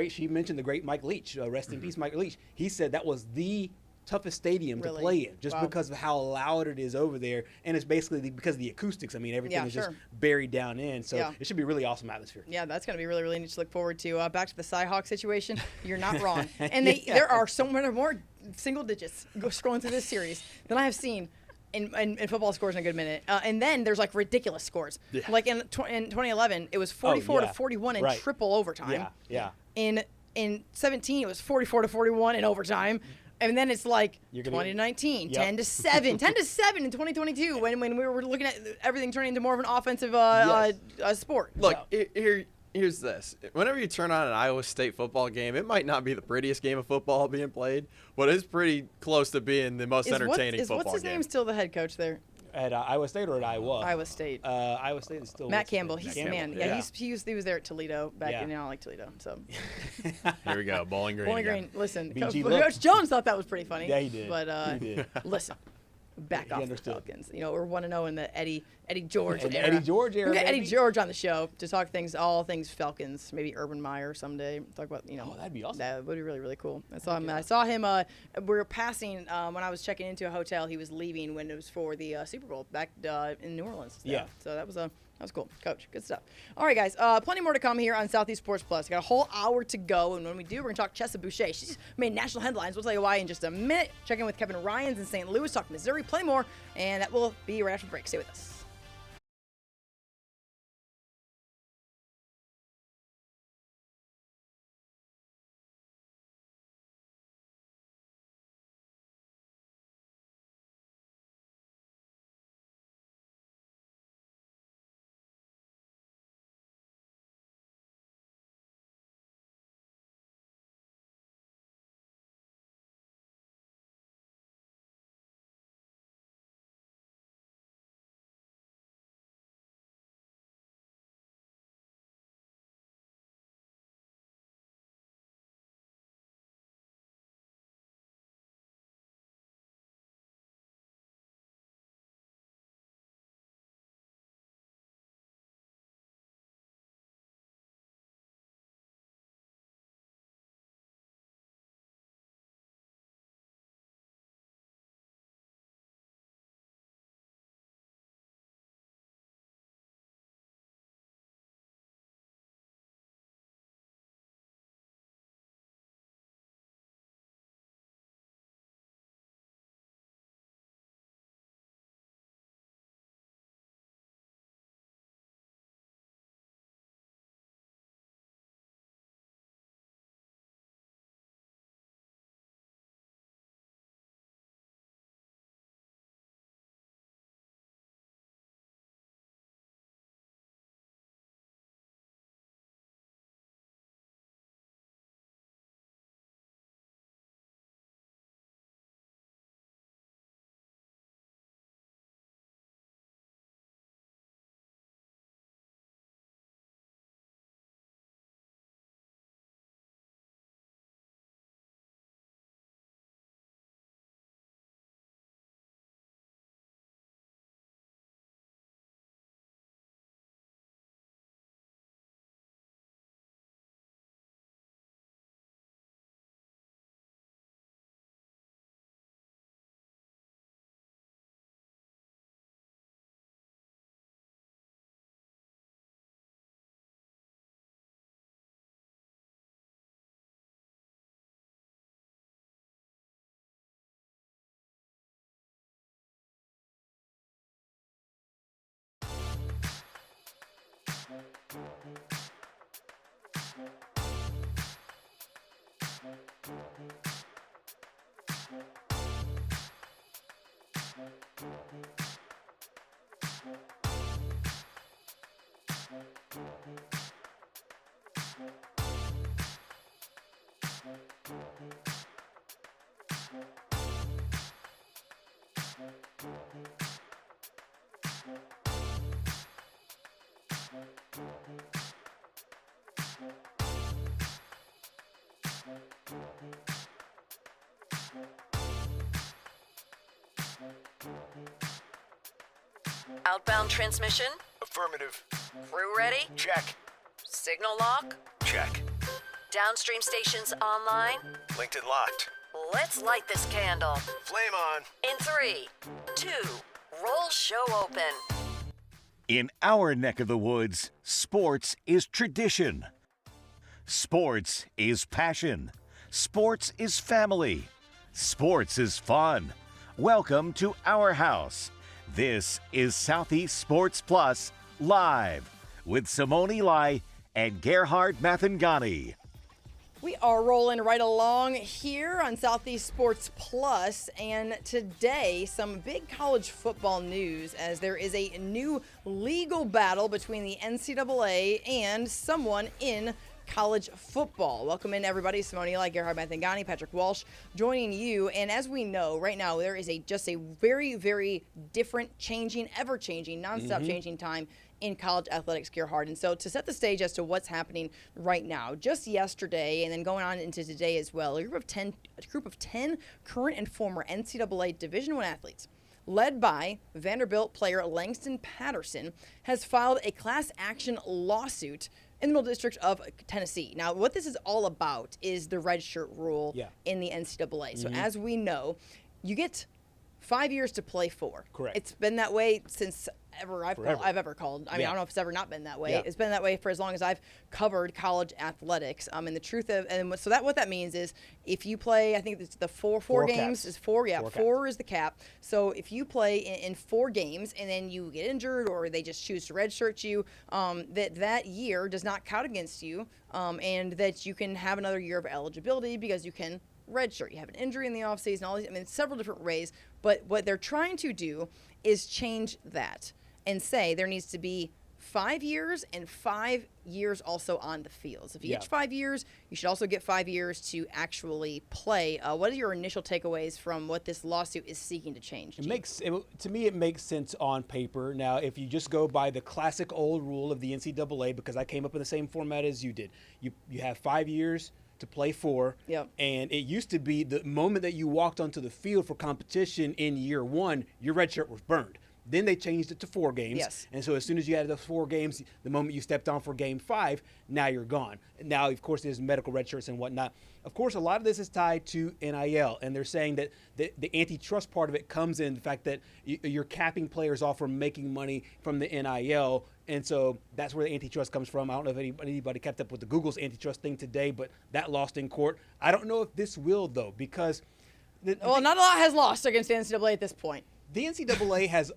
She mentioned the great Mike Leach, rest in peace, Mike Leach. He said that was the toughest stadium to play in just because of how loud it is over there, and it's basically because of the acoustics. I mean, everything is just buried down in, so it should be a really awesome atmosphere. Yeah, that's going to be really, really neat to look forward to. Back to the Cyhawk situation, you're not wrong. And there are so many more single digits scrolling through this series than I have seen in football scores in a good minute. And then there's like ridiculous scores. Yeah. Like in 2011, it was 44-41 in triple overtime. Yeah. In 17, it was 44-41 in overtime. And then it's like 2019, 10-7, 10-7 in 2022 when we were looking at everything turning into more of an offensive sport. Look, here's this. Whenever you turn on an Iowa State football game, it might not be the prettiest game of football being played, but it's pretty close to being the most entertaining football game. What's his name still the head coach there? At Iowa State or at Iowa? Iowa State. Iowa State is still Matt Campbell. He was there at Toledo back in. I don't like Toledo, so. Here we go, Bowling Green. Bowling Green. Listen, BG Coach Jones thought that was pretty funny. Yeah, he did. But he did. listen, back off the Falcons. You know, we're 1-0 in the Eddie George era. Eddie George era. We got Eddie baby. George on the show to talk all things Falcons. Maybe Urban Meyer someday. Talk about, you know. Oh, that'd be awesome. That would be really, really cool. I saw him. We were passing when I was checking into a hotel. He was leaving when it was for the Super Bowl back in New Orleans. Yeah. So that was cool. Coach, good stuff. All right, guys. Plenty more to come here on Southeast Sports Plus. Got a whole hour to go, and when we do, we're going to talk Chessa Boucher. She's made national headlines. We'll tell you why in just a minute. Check in with Kevin Ryans in St. Louis. Talk Missouri. Play more, and that will be right after the break. Stay with us. Outbound transmission? Affirmative. Crew ready? Check. Signal lock? Check. Downstream stations online? Linked and locked. Let's light this candle. Flame on. In 3, 2, roll show open. In our neck of the woods, sports is tradition. Sports is passion. Sports is family. Sports is fun. Welcome to our house. This is Southeast Sports Plus Live with Simone Eli and Gerhard Mathangani. We are rolling right along here on Southeast Sports Plus, and today some big college football news as there is a new legal battle between the NCAA and someone in college football. Welcome in, everybody. Simone Eli, Gerhard Mathangani, Patrick Walsh joining you. And as we know, right now there is just a very, very different, changing, ever-changing, nonstop changing time in college athletics, Gerhard. And so to set the stage as to what's happening right now, just yesterday and then going on into today as well, a group of 10 current and former NCAA Division I athletes led by Vanderbilt player Langston Patterson, has filed a class action lawsuit in the Middle District of Tennessee. Now, what this is all about is the redshirt rule in the NCAA. So as we know, you get 5 years to play for. Correct. It's been that way since I've ever called. I mean, I don't know if it's ever not been that way. It's been that way for as long as I've covered college athletics. And the truth of, and so that what that means is if you play, I think it's the four games is four. Yeah, four is the cap. So if you play in 4 games and then you get injured or they just choose to redshirt you, that year does not count against you, and that you can have another year of eligibility because you can redshirt. You have an injury in the offseason, all these, I mean, several different ways. But what they're trying to do is change that and say there needs to be 5 years and 5 years also on the field. So if you get 5 years, you should also get 5 years to actually play. What are your initial takeaways from what this lawsuit is seeking to change? To me, it makes sense on paper. Now, if you just go by the classic old rule of the NCAA, because I came up in the same format as you did, you have 5 years to play for. And it used to be the moment that you walked onto the field for competition in year 1, your red shirt was burned. Then they changed it to 4 games. And so as soon as you had those 4 games, the moment you stepped on for game 5, now you're gone. Now, of course, there's medical red shirts and whatnot. Of course, a lot of this is tied to NIL, and they're saying that the antitrust part of it comes in the fact that you're capping players off from making money from the NIL, and so that's where the antitrust comes from. I don't know if anybody kept up with the Google's antitrust thing today, but that lost in court. I don't know if this will, though, because... Well, not a lot has lost against the NCAA at this point. The NCAA has...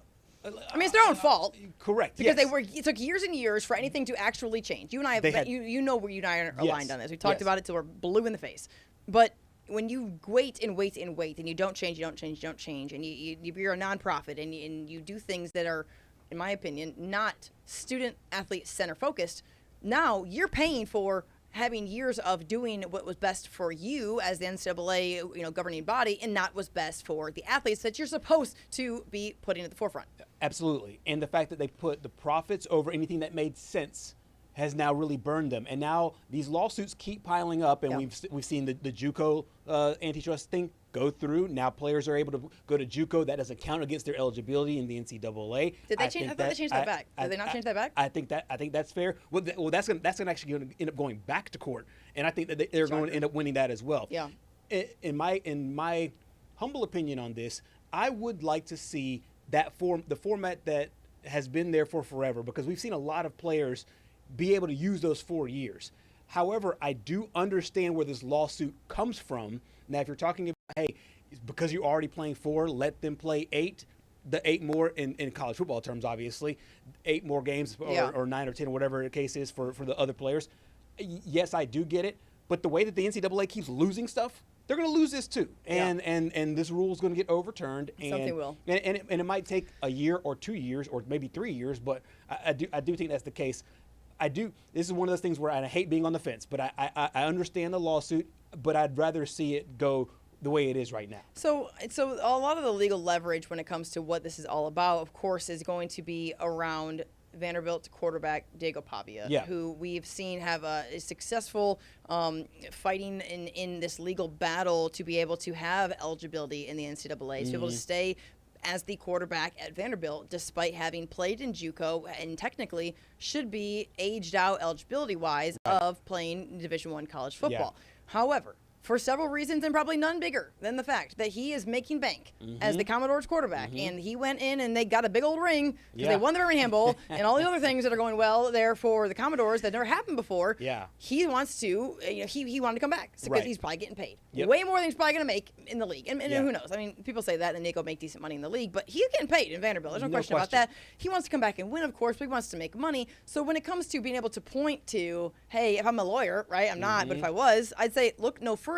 I mean, it's their own fault. Correct. Because it took years and years for anything to actually change. You and I have, you know where you and I are aligned on this. We talked about it till we're blue in the face. But when you wait and wait and wait and you don't change, and you're a nonprofit and you do things that are, in my opinion, not student athlete center focused, now you're paying for having years of doing what was best for you as the NCAA, governing body, and not what's best for the athletes that you're supposed to be putting at the forefront. Absolutely. And the fact that they put the profits over anything that made sense has now really burned them. And now these lawsuits keep piling up, and we've seen the JUCO antitrust thing go through. Now players are able to go to JUCO. That doesn't count against their eligibility in the NCAA. Did they change? I thought they changed that back. Did they not change that back? I think that's fair. Well, that's gonna actually end up going back to court, and I think that they're going to end up winning that as well. Yeah. In my humble opinion on this, I would like to see the format that has been there for forever, because we've seen a lot of players be able to use those 4 years. However, I do understand where this lawsuit comes from. Now, if you're talking about, hey, because you're already playing 4, let them play 8, the 8 more in college football terms, obviously, 8 more games or 9 or 10, whatever the case is for the other players. Yes, I do get it. But the way that the NCAA keeps losing stuff, they're going to lose this too. And this rule is going to get overturned. Something will. And it might take a year or 2 years or maybe 3 years, but I do think that's the case. This is one of those things where I hate being on the fence, but I understand the lawsuit, but I'd rather see it go the way it is right now. So a lot of the legal leverage when it comes to what this is all about, of course, is going to be around Vanderbilt quarterback Diego Pavia, who we've seen have a successful fighting in this legal battle to be able to have eligibility in the NCAA, to be able to stay as the quarterback at Vanderbilt, despite having played in JUCO and technically should be aged out eligibility-wise of playing Division I college football. However, for several reasons, and probably none bigger than the fact that he is making bank as the Commodores quarterback. And he went in and they got a big old ring because they won the Birmingham Bowl and all the other things that are going well there for the Commodores that never happened before. He wants to, he wanted to come back because he's probably getting paid way more than he's probably going to make in the league. And who knows? I mean, people say that and they go make decent money in the league, but he's getting paid in Vanderbilt. There's no question about that. He wants to come back and win, of course, but he wants to make money. So when it comes to being able to point to, hey, if I'm a lawyer, right? I'm not, but if I was, I'd say look no further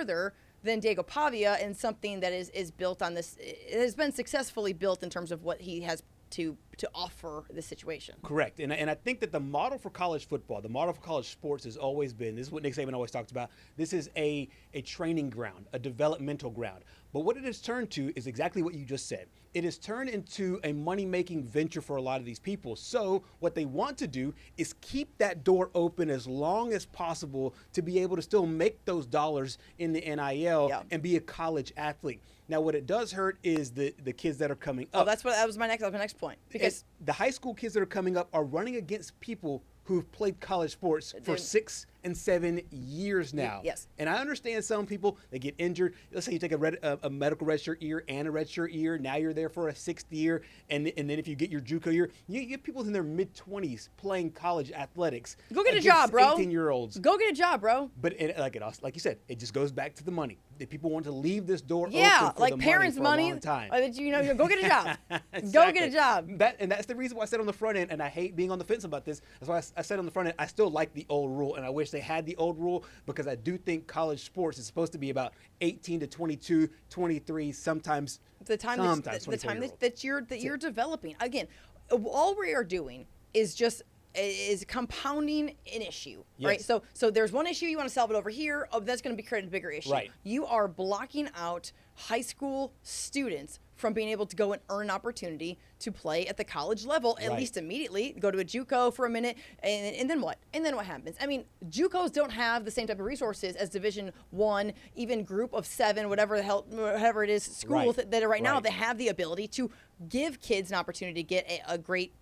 than Diego Pavia and something that is built on this. It has been successfully built in terms of what he has to to offer this situation. Correct. And I think that the model for college football, the model for college sports has always been, this is what Nick Saban always talks about, this is a training ground, a developmental ground. But what it has turned to is exactly what you just said. It has turned into a money-making venture for a lot of these people. So what they want to do is keep that door open as long as possible to be able to still make those dollars in the NIL and be a college athlete. Now, what it does hurt is the kids that are coming up. Oh, that was my next point. Because the high school kids that are coming up are running against people who've played college sports for 6 and 7 years now. Yes. And I understand some people, they get injured. Let's say you take a medical redshirt year and a redshirt year. Now you're there for a 6th year. And then if you get your JUCO year, you get people in their mid-20s playing college athletics. Go get a job, bro. 18-year-olds. Go get a job, bro. But like you said, it just goes back to the money. The people want to leave this door open for like the parents' money money. for a long time. Go get a job. Exactly. Go get a job. That's the reason why I said on the front end, and I hate being on the fence about this. That's why I said on the front end, I still like the old rule, and I wish they had the old rule because I do think college sports is supposed to be about 18 to 22, 23, sometimes the time that you're developing. Again, all we are doing is compounding an issue, right? So there's one issue, you want to solve it over here. Oh, that's going to be creating a bigger issue. Right. You are blocking out high school students from being able to go and earn an opportunity to play at the college level, at least immediately, go to a JUCO for a minute, and then what? And then what happens? I mean, JUCOs don't have the same type of resources as Division I, even Group of 7, whatever it is, schools that are right now, that have the ability to give kids an opportunity to get a great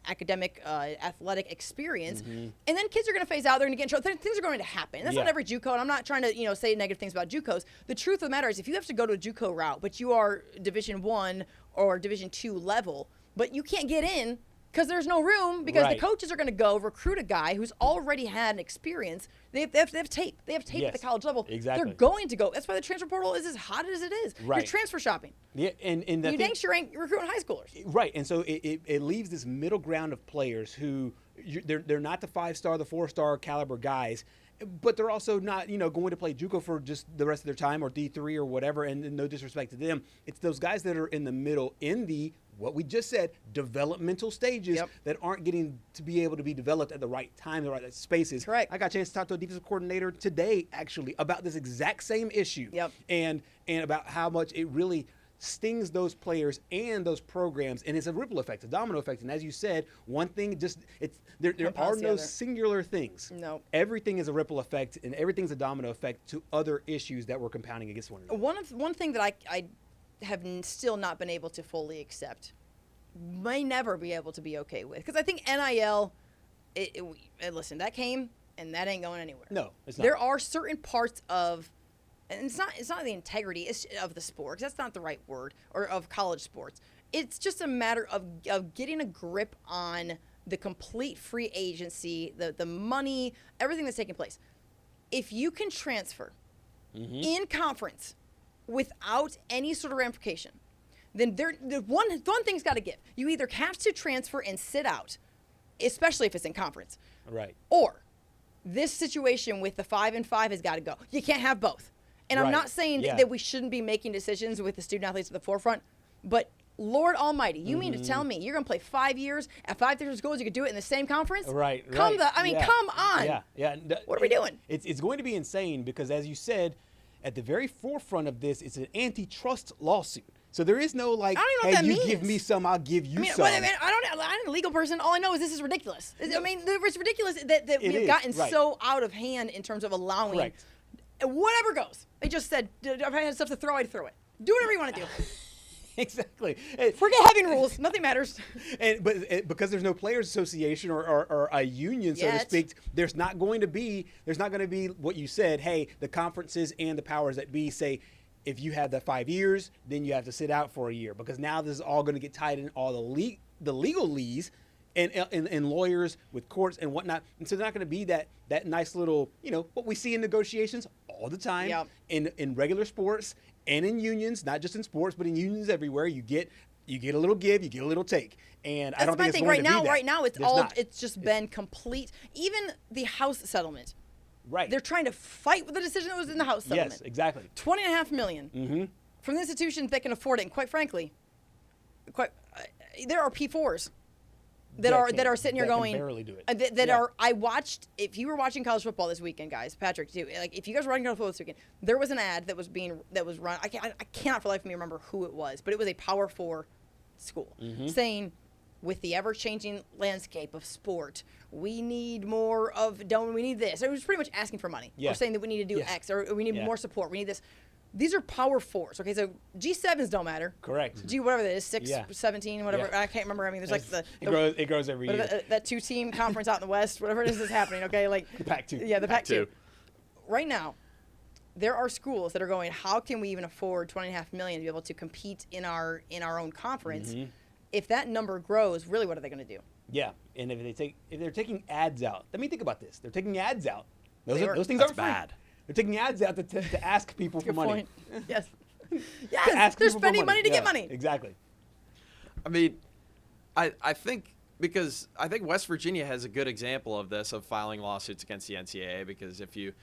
academic, athletic experience, and then kids are going to phase out. They're going to get in trouble. Things are going to happen. And that's not every JUCO, and I'm not trying to say negative things about JUCOs. The truth of the matter is, if you have to go to a JUCO route, but you are Division I or Division II level, but you can't get in because there's no room, because the coaches are going to go recruit a guy who's already had an experience. They have tape. They have tape at the college level. Exactly. They're going to go. That's why the transfer portal is as hot as it is. You're transfer shopping. Yeah, and you dang sure ain't recruiting high schoolers. Right, and so it leaves this middle ground of players who they're not the 5-star, the 4-star caliber guys, but they're also not going to play JUCO for just the rest of their time, or D3 or whatever. And no disrespect to them, it's those guys that are in the middle, in the what we just said, developmental stages that aren't getting to be able to be developed at the right time, the right spaces. Correct. I got a chance to talk to a defensive coordinator today, actually, about this exact same issue. And about how much it really stings those players and those programs, and it's a ripple effect, a domino effect. And as you said, one thing there are no singular things. No. Everything is a ripple effect, and everything's a domino effect to other issues that we're compounding against one another. One thing that I have still not been able to fully accept, may never be able to be okay with, because I think NIL, listen, that came and that ain't going anywhere. No, it's not. There are certain parts of, and it's not the integrity of the sport, 'cause that's not the right word, or of college sports. It's just a matter of getting a grip on the complete free agency, the money, everything that's taking place. If you can transfer in conference without any sort of ramification, then one thing's got to give. You either have to transfer and sit out, especially if it's in conference, right? Or this situation with the 5 and 5 has got to go. You can't have both. And I'm not saying that we shouldn't be making decisions with the student athletes at the forefront, but Lord Almighty, you mean to tell me you're going to play 5 years at 5 different schools? You could do it in the same conference? Right. Come on. Yeah. What are we doing? It's going to be insane because, as you said, at the very forefront of this, it's an antitrust lawsuit. So there is no I don't even know what that means. Give me some, I'll give you some. I'm a legal person. All I know is this is ridiculous. I mean, it's ridiculous that we've gotten so out of hand in terms of allowing whatever goes. They just said, if I had stuff to throw, I'd throw it. Do whatever you want to do. Exactly. Forget having rules. Nothing matters. But because there's no players association or a union, so to speak, there's not going to be what you said. Hey, the conferences and the powers that be say, if you have that 5 years, then you have to sit out for a year, because now this is all going to get tied in all the legalese and lawyers with courts and whatnot. And so there's not going to be that nice little, what we see in negotiations all the time in regular sports and in unions, not just in sports, but in unions everywhere. You get a little give, you get a little take. And I don't think it's going to be that. Right now, it's just been complete. Even the House settlement. Right. They're trying to fight with the decision that was in the House settlement. Yes, exactly. $20.5 million from the institutions that can afford it. And quite frankly, there are P4s that are sitting here that can going barely do it. that are. I watched. If you were watching college football this weekend, guys, Patrick too. Like if you guys were watching college football this weekend, there was an ad that was run. I cannot for the life of me remember who it was, but it was a Power 4 school saying, with the ever-changing landscape of sport, we need more of. We need this. It was pretty much asking for money. Yeah. Or saying that we need to do X, or we need more support. We need this. These are Power 4s. Okay, so G7s don't matter. Correct. G whatever that is, 6, 17, whatever. Yeah. I can't remember. I mean, there's like it grows every year. That 2-team conference out in the West, whatever it is that's happening. Okay, like The Pac-2. Yeah, the Pac-2. Right now, there are schools that are going, how can we even afford $20.5 million to be able to compete in our own conference? If that number grows, really, what are they going to do? Yeah, and if they're taking ads out, I mean, think about this. They're taking ads out. Those things That's aren't free. bad. They're taking ads out to ask people for Good money. point. Yes. To Yes, ask they're people for spending money to Yeah, get money. Exactly. I mean, I think because I think West Virginia has a good example of this, of filing lawsuits against the NCAA, because if you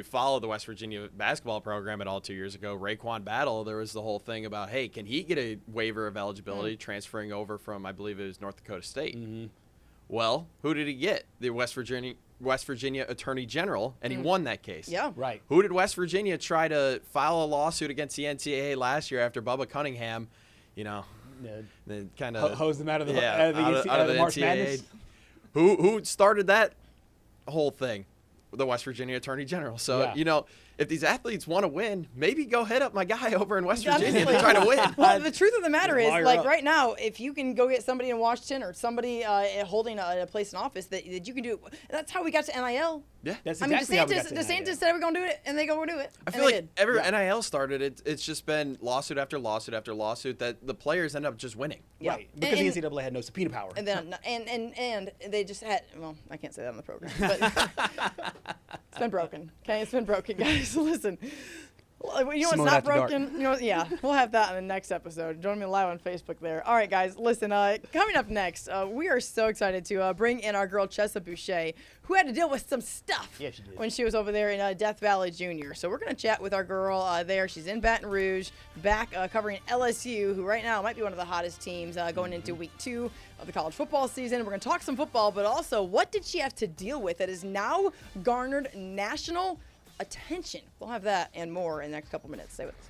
follow the West Virginia basketball program at all 2 years ago, Raekwon Battle, there was the whole thing about, hey, can he get a waiver of eligibility transferring over from, I believe it was North Dakota State? Well, who did he get? The West Virginia Attorney General, and he won that case. Yeah. Right. Who did West Virginia try to file a lawsuit against the NCAA last year after Bubba Cunningham, they kind of Hose them out of the March NCAA? Madness. Who started that whole thing? The West Virginia Attorney General. So, if these athletes want to win, maybe go hit up my guy over in West Virginia to try to win. Well, the truth of the matter is, Wire like up. right now, if you can go get somebody in Washington or somebody holding a place in office that you can do it. That's how we got to NIL. Yeah. That's I mean, exactly how we got to DeSantis NIL. said we're going to do it, and they go do it. I and feel they like did. ever NIL started, it's just been lawsuit after lawsuit after lawsuit that the players end up just winning. Yeah. Right. Because And- the NCAA had no subpoena power. And then and they just had, well, I can't say that on the program, but it's been broken. Okay, it's been broken, guys. Listen, you know what's Simone not After Dark. broken? You know, yeah, we'll have that in the next episode. Join me live on Facebook there. All right, guys, listen. Coming up next, we are so excited to bring in our girl Chessa Boucher, who had to deal with some stuff Yeah, she did. when she was over there in Death Valley Junior. So we're gonna chat with our girl there. She's in Baton Rouge, back covering LSU, who right now might be one of the hottest teams going into week 2 of the college football season. We're gonna talk some football, but also what did she have to deal with that has now garnered national attention? We'll have that and more in the next couple minutes. Stay with us.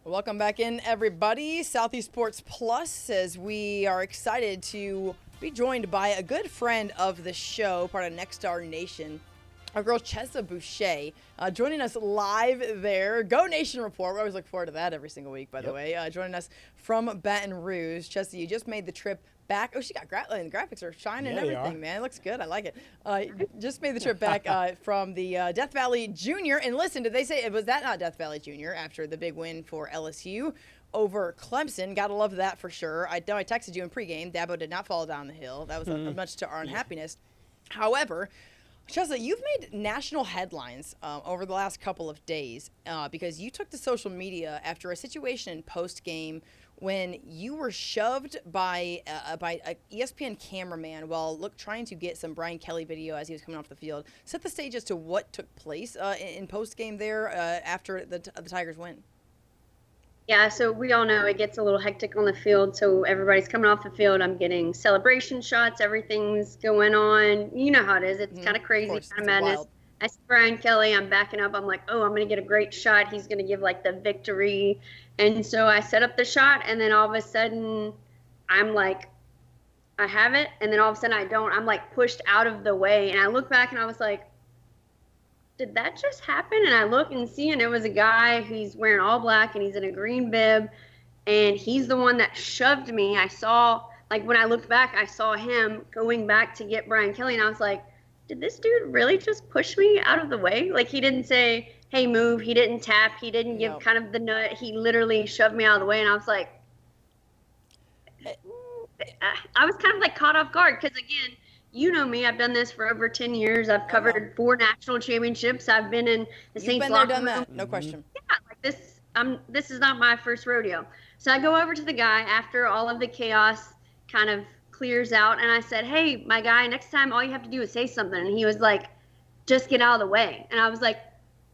Welcome back in, everybody. Southeast Sports Plus, as we are excited to be joined by a good friend of the show, part of Next Star Nation, our girl Chessa Boucher, joining us live there. Go Nation Report. We always look forward to that every single week, by the way. Joining us from Baton Rouge. Chessa, you just made the trip back. Oh, she got the graphics are shining and everything, man. It looks good. I like it. Just made the trip back from the Death Valley Junior. And listen, did they say, was that not Death Valley Junior after the big win for LSU over Clemson? Gotta love that for sure. I know I texted you in pregame. Dabo did not fall down the hill. That was much to our unhappiness. However, Chessa, you've made national headlines over the last couple of days because you took to social media after a situation post-game when you were shoved by a ESPN cameraman while trying to get some Brian Kelly video as he was coming off the field. Set the stage as to what took place in post-game there after the Tigers win. Yeah, so we all know it gets a little hectic on the field, so everybody's coming off the field. I'm getting celebration shots. Everything's going on. You know how it is. It's kind of crazy, kind of madness. Wild. I see Brian Kelly. I'm backing up. I'm like, oh, I'm going to get a great shot. He's going to give, like, the victory. And so I set up the shot, and then all of a sudden I'm like, I have it, and then all of a sudden I don't. I'm, like, pushed out of the way. And I look back, and I was like, did that just happen? And I look and see, and it was a guy who's wearing all black, and he's in a green bib, and he's the one that shoved me. I saw, like, when I looked back, I saw him going back to get Brian Kelly, and I was like, did this dude really just push me out of the way? Like, he didn't say, hey, move. He didn't tap. He didn't give kind of the nut. He literally shoved me out of the way, and I was like, I was kind of like caught off guard because, again, you know me. I've done this for over 10 years. I've covered 4 national championships. I've been in the Saints locker room. You've been there, done that. No question. Yeah, like this is not my first rodeo. So I go over to the guy after all of the chaos kind of clears out, and I said, hey, my guy, next time all you have to do is say something. And he was like, just get out of the way. And I was like,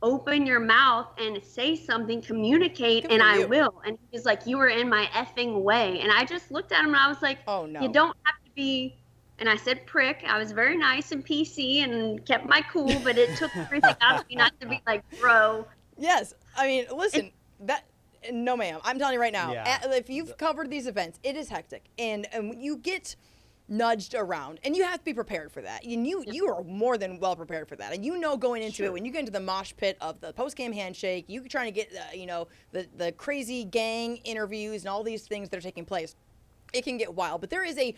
open your mouth and say something, communicate, and I will. And he was like, you were in my effing way. And I just looked at him and I was like, oh, no. You don't have to be, and I said prick. I was very nice and PC and kept my cool, but it took everything out of me not to be like, bro. Yes. I mean, listen, no, ma'am. I'm telling you right now, if you've covered these events, it is hectic. And you get nudged around, and you have to be prepared for that. And you are more than well prepared for that. And you know going into it, when you get into the mosh pit of the post-game handshake, you're trying to get, the crazy gang interviews and all these things that are taking place. It can get wild. But there is a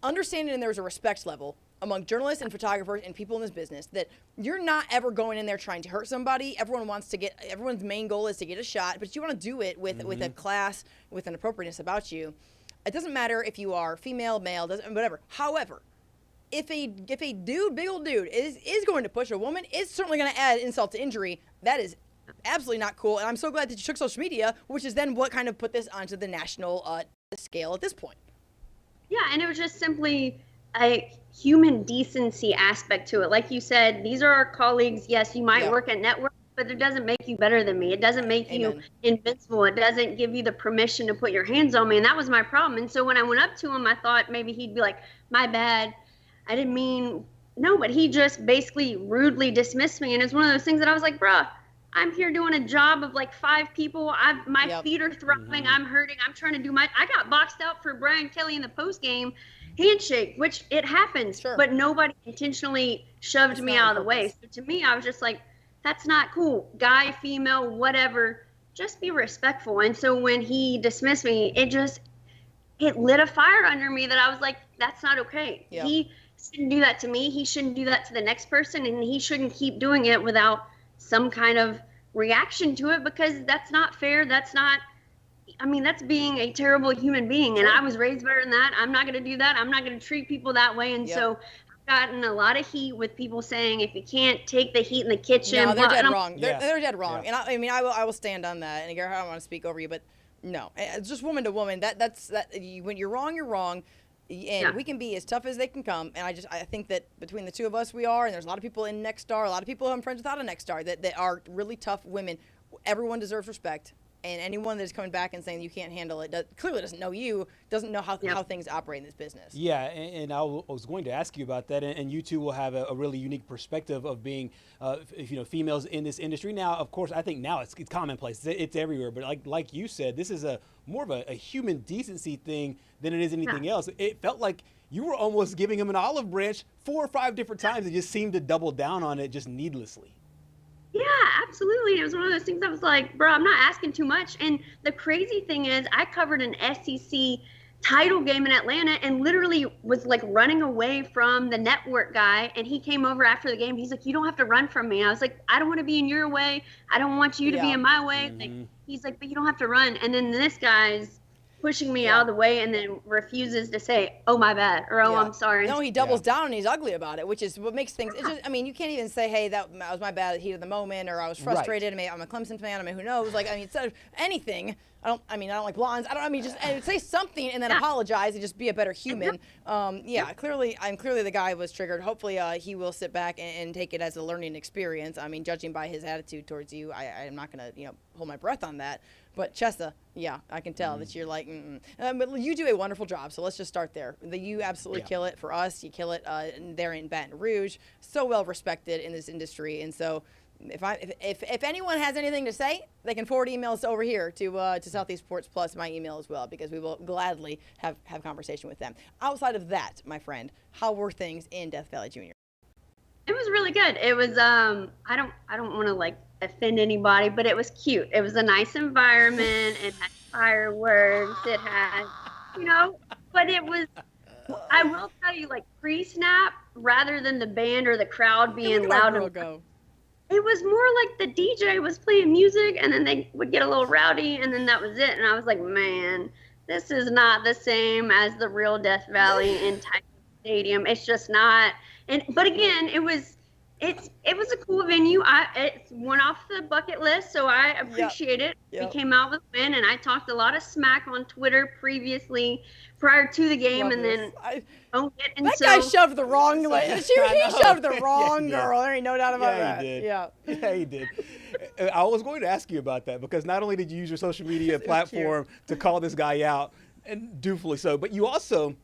understanding and there's a respect level among journalists and photographers and people in this business that you're not ever going in there trying to hurt somebody. Everyone's main goal is to get a shot, but you want to do it with a class, with an appropriateness about you. It doesn't matter if you are female, male, whatever. However, if a dude, big old dude, is going to push a woman, it's certainly going to add insult to injury. That is absolutely not cool. And I'm so glad that you took social media, which is then what kind of put this onto the national scale at this point. Yeah, and it was just simply a human decency aspect to it. Like you said, these are our colleagues. Yes, you might work at network, but it doesn't make you better than me. It doesn't make you invincible. It doesn't give you the permission to put your hands on me. And that was my problem. And so when I went up to him, I thought maybe he'd be like, my bad. I didn't mean, no, but he just basically rudely dismissed me. And it's one of those things that I was like, bruh, I'm here doing a job of like 5 people. My feet are throbbing. I'm hurting. I'm trying to do I got boxed out for Brian Kelly in the post game handshake, which it happens, but nobody intentionally shoved me out of the way. So to me, I was just like, that's not cool. Guy, female, whatever, just be respectful. And so when he dismissed me, it lit a fire under me that I was like, that's not okay. Yep. He shouldn't do that to me. He shouldn't do that to the next person. And he shouldn't keep doing it without some kind of reaction to it, because that's not fair. That's being a terrible human being. And I was raised better than that. I'm not going to do that. I'm not going to treat people that way. And so gotten a lot of heat with people saying if you can't take the heat in the kitchen. No, they're dead wrong. They're dead wrong. And I will stand on that. And again, I don't want to speak over you, but no, it's just woman to woman. That's when you're wrong, you're wrong. And we can be as tough as they can come. And I think that between the two of us, we are. And there's a lot of people in Next Star, a lot of people I'm friends without a Next Star that are really tough women. Everyone deserves respect. And anyone that's coming back and saying you can't handle it clearly doesn't know you, doesn't know how things operate in this business. Yeah, and I was going to ask you about that, and you two will have a really unique perspective of being, females in this industry. Now, of course, I think now it's commonplace. It's everywhere. But like you said, this is more of a human decency thing than it is anything else. It felt like you were almost giving him an olive branch 4 or 5 different times and just seemed to double down on it just needlessly. Yeah, absolutely. It was one of those things I was like, bro, I'm not asking too much. And the crazy thing is I covered an SEC title game in Atlanta and literally was like running away from the network guy. And he came over after the game. He's like, you don't have to run from me. I was like, I don't want to be in your way. I don't want you to be in my way. Like, he's like, but you don't have to run. And then this guy's pushing me out of the way and then refuses to say, oh, my bad, or oh, I'm sorry. No, he doubles down and he's ugly about it, which is what makes things, it's just, I mean, you can't even say, hey, that was my bad heat of the moment, or I was frustrated, I'm a Clemson fan, who knows, instead of anything, I don't like blondes, just say something and then apologize and just be a better human. Clearly the guy was triggered. Hopefully he will sit back and take it as a learning experience. I mean, judging by his attitude towards you, I'm not going to, hold my breath on that. But Chessa, I can tell that you're like, but you do a wonderful job. So let's just start there. You absolutely kill it for us. You kill it there in Baton Rouge. So well respected in this industry. And so if anyone has anything to say, they can forward emails over here to Southeast Sports Plus, my email as well, because we will gladly have conversation with them. Outside of that, my friend, how were things in Death Valley Junior? It was really good. It was I don't want to offend anybody, but it was cute. It was a nice environment. It had fireworks. It had, but it was, I will tell you, pre-snap, rather than the band or the crowd being loud, it was more like the DJ was playing music and then they would get a little rowdy and then that was it. And I was like, man, this is not the same as the real Death Valley in Tiger Stadium. It's just not. But again, it was a cool venue. It's one off the bucket list, so I appreciate it. We came out with a win, and I talked a lot of smack on Twitter prior to the game, and then that guy shoved the wrong lady. He shoved the wrong girl. There ain't no doubt about that. He did. I was going to ask you about that because not only did you use your social media platform to call this guy out, and dutifully so, but you also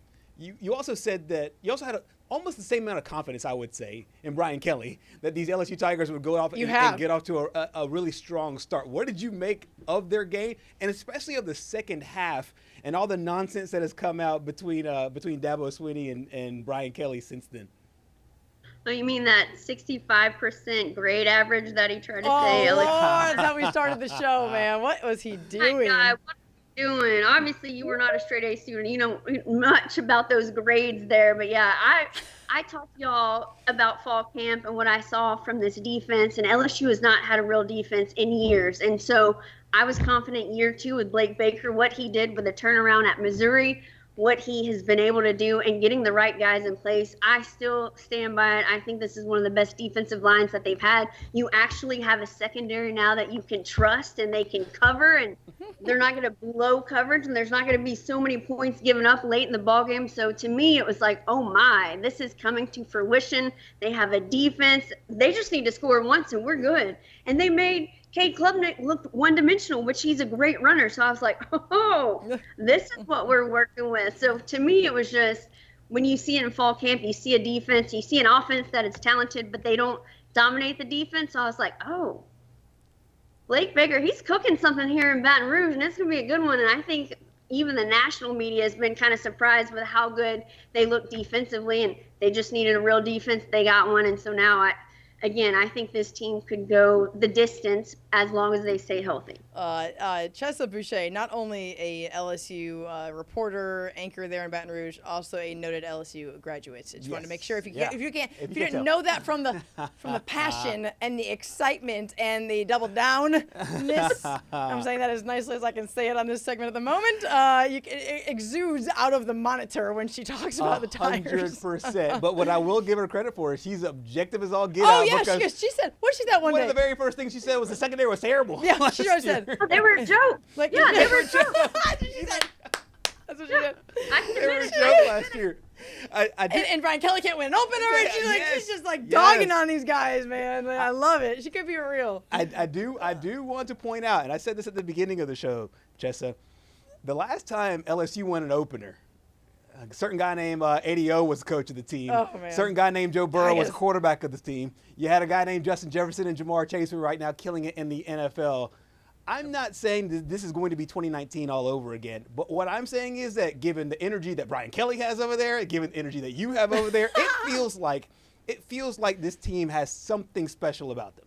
said that you also had almost the same amount of confidence, I would say, in Brian Kelly, that these LSU Tigers would go off and get off to a really strong start. What did you make of their game, and especially of the second half and all the nonsense that has come out between Dabo Swinney and Brian Kelly since then? Oh, you mean that 65% grade average that he tried to say? Oh, Lord, that's how we started the show, man. What was he doing? Doing. Obviously, you were not a straight A student. You know much about those grades there, but yeah, I talked to y'all about fall camp and what I saw from this defense, and LSU has not had a real defense in years, and so I was confident year 2 with Blake Baker, what he did with the turnaround at Missouri, what he has been able to do and getting the right guys in place. I still stand by it. I think this is one of the best defensive lines that they've had. You actually have a secondary now that you can trust and they can cover, and they're not going to blow coverage, and there's not going to be so many points given up late in the ballgame. So to me, it was like, oh my, this is coming to fruition. They have a defense. They just need to score once and we're good. And they made Cade Klubnik looked one-dimensional, which he's a great runner. So I was like, oh, this is what we're working with. So to me, it was just, when you see it in fall camp, you see a defense, you see an offense that is talented, but they don't dominate the defense. So I was like, oh, Blake Baker, he's cooking something here in Baton Rouge, and it's going to be a good one. And I think even the national media has been kind of surprised with how good they look defensively, and they just needed a real defense. They got one, and so now I think this team could go the distance as long as they stay healthy. Chessa Boucher, not only a LSU reporter, anchor there in Baton Rouge, also a noted LSU graduate. So just wanted to make sure if you didn't know that from the passion and the excitement and the double downness. I'm saying that as nicely as I can say it on this segment at the moment. It exudes out of the monitor when she talks about the Tigers. 100%. But what I will give her credit for is she's objective as all get out. Oh yeah, she said. What did she said one day? One of the very first things she said was the secondary was terrible. Yeah, she always said. Oh, they were a joke. They were a joke. That's what she said. I can they were a joke last year. And Brian Kelly can't win an opener. And she's just like dogging on these guys, man. I love it. She could be real. I do want to point out, and I said this at the beginning of the show, Chessa, the last time LSU won an opener, a certain guy named Eddie O was the coach of the team. Oh, man. Certain guy named Joe Burrow was the quarterback of the team. You had a guy named Justin Jefferson and Jamar Chase who are right now killing it in the NFL. I'm not saying that this is going to be 2019 all over again, but what I'm saying is that given the energy that Brian Kelly has over there, given the energy that you have over there, it feels like this team has something special about them.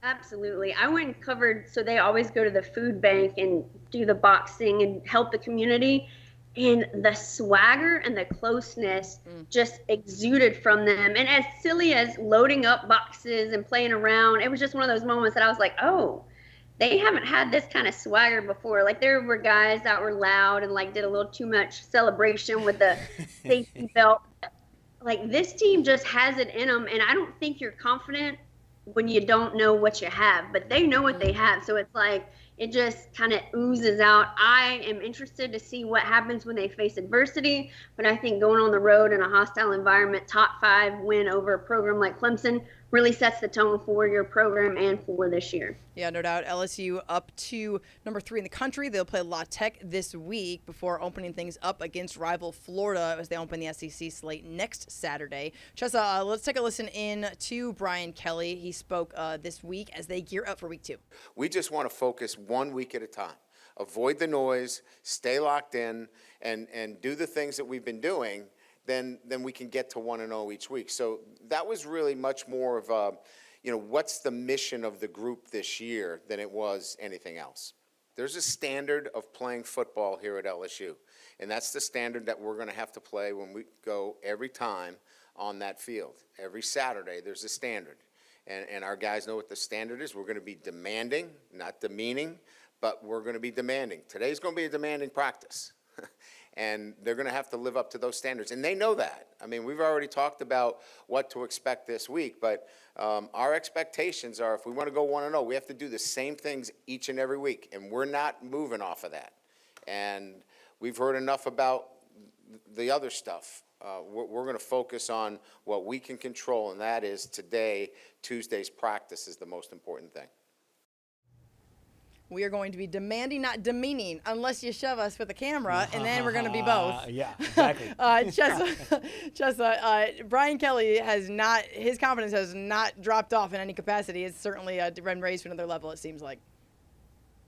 Absolutely. I went and covered, so they always go to the food bank and do the boxing and help the community. And the swagger and the closeness just exuded from them. And as silly as loading up boxes and playing around, it was just one of those moments that I was like, oh, they haven't had this kind of swagger before. Like, there were guys that were loud and like did a little too much celebration with the safety belt. Like, this team just has it in them. And I don't think you're confident when you don't know what you have, but they know what they have. So it's like, it just kind of oozes out. I am interested to see what happens when they face adversity, but I think going on the road in a hostile environment, top 5 win over a program like Clemson really sets the tone for your program and for this year. Yeah, no doubt. LSU up to number 3 in the country. They'll play La Tech this week before opening things up against rival Florida as they open the SEC slate next Saturday. Chessa, let's take a listen in to Brian Kelly. He spoke this week as they gear up for week 2. We just want to focus 1 week at a time. Avoid the noise, stay locked in, and do the things that we've been doing. Then we can get to 1-0 each week. So that was really much more of a, what's the mission of the group this year than it was anything else. There's a standard of playing football here at LSU, and that's the standard that we're going to have to play when we go every time on that field. Every Saturday, there's a standard, and our guys know what the standard is. We're going to be demanding, not demeaning, but we're going to be demanding. Today's going to be a demanding practice. And they're going to have to live up to those standards. And they know that. I mean, we've already talked about what to expect this week, but our expectations are if we want to go 1-0, we have to do the same things each and every week. And we're not moving off of that. And we've heard enough about the other stuff. We're going to focus on what we can control, and that is Tuesday's practice is the most important thing. We are going to be demanding, not demeaning, unless you shove us with a camera, and then we're going to be both. Yeah, exactly. Chessa, Brian Kelly his confidence has not dropped off in any capacity. It's certainly been raised to another level, it seems like.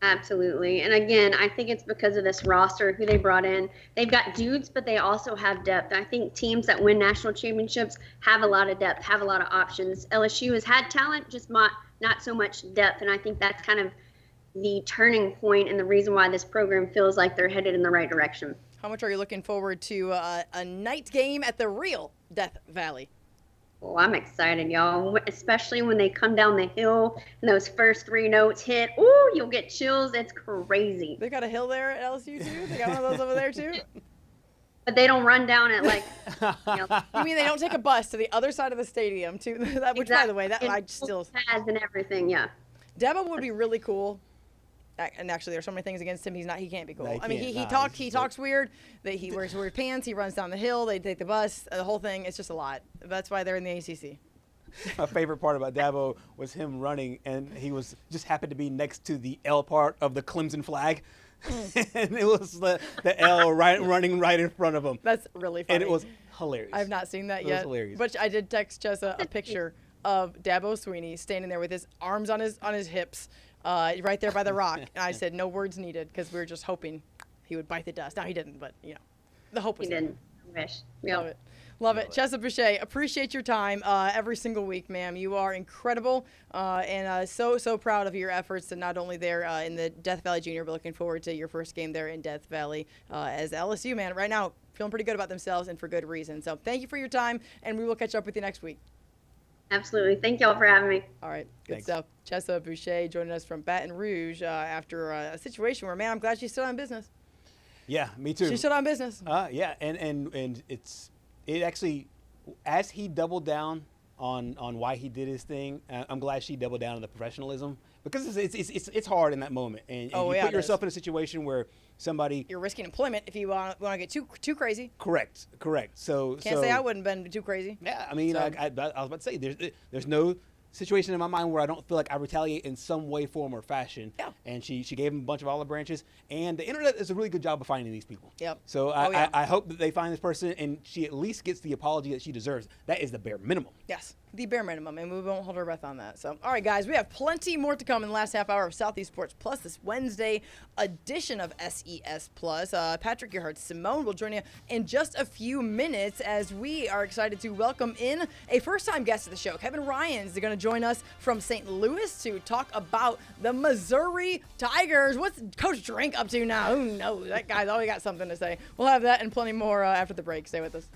Absolutely. And again, I think it's because of this roster, who they brought in. They've got dudes, but they also have depth. I think teams that win national championships have a lot of depth, have a lot of options. LSU has had talent, just not so much depth, and I think that's kind of the turning point and the reason why this program feels like they're headed in the right direction. How much are you looking forward to a night game at the real Death Valley? Oh, I'm excited, y'all, especially when they come down the hill and those first 3 notes hit. Ooh, you'll get chills. It's crazy. They got a hill there at LSU, too? They got one of those over there, too? But they don't run down it like, You mean they don't take a bus to the other side of the stadium, too? Which, by the way, that I still... Pads and everything, yeah. Dabo would be really cool. And actually, there's so many things against him. He can't be cool. No, he talks weird. That he wears weird pants. He runs down the hill. They take the bus. The whole thing. It's just a lot. That's why they're in the ACC. My favorite part about Dabo was him running, and he just happened to be next to the L part of the Clemson flag, and it was the L running right in front of him. That's really funny. And it was hilarious. I've not seen that yet. It was hilarious. But I did text Chessa a picture of Dabo Swinney standing there with his arms on his hips. Right there by the rock. And I said, no words needed, because we were just hoping he would bite the dust. Now, he didn't, but, the hope was there. He didn't. Wish. Love it. Chessa Boucher, appreciate your time every single week, ma'am. You are incredible, and so proud of your efforts, and not only there in the Death Valley Junior, but looking forward to your first game there in Death Valley as LSU, man. Right now, feeling pretty good about themselves, and for good reason. So thank you for your time, and we will catch up with you next week. Absolutely. Thank y'all for having me. All right. Good Thanks. stuff. Chessa Boucher joining us from Baton Rouge after a situation where, man, I'm glad she's still on business. Yeah, me too. She's still on business. Yeah, and it actually, as he doubled down on why he did his thing, I'm glad she doubled down on the professionalism, because it's hard in that moment, and you put yourself in a situation where somebody you're risking employment if you want to get too crazy. Correct. So can't say I wouldn't have been too crazy. Yeah, I mean, I was about to say there's no situation in my mind where I don't feel like I retaliate in some way, form, or fashion. Yeah. And she gave him a bunch of olive branches, and the internet does a really good job of finding these people. Yep. So I hope that they find this person, and she at least gets the apology that she deserves. That is the bare minimum. Yes, the bare minimum, and we won't hold our breath on that. So, all right, guys, we have plenty more to come in the last half hour of Southeast Sports Plus, this Wednesday edition of SES Plus. Patrick, your heart, Simone will join you in just a few minutes as we are excited to welcome in a first-time guest of the show. Kevin Ryans is going to join us from St. Louis to talk about the Missouri Tigers. What's Coach Drink up to now? Who knows? That guy's always got something to say. We'll have that and plenty more after the break. Stay with us.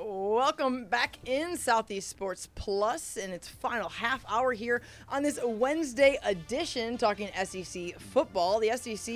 Welcome back in Southeast Sports Plus in its final half hour here on this Wednesday edition, talking SEC football. The SEC,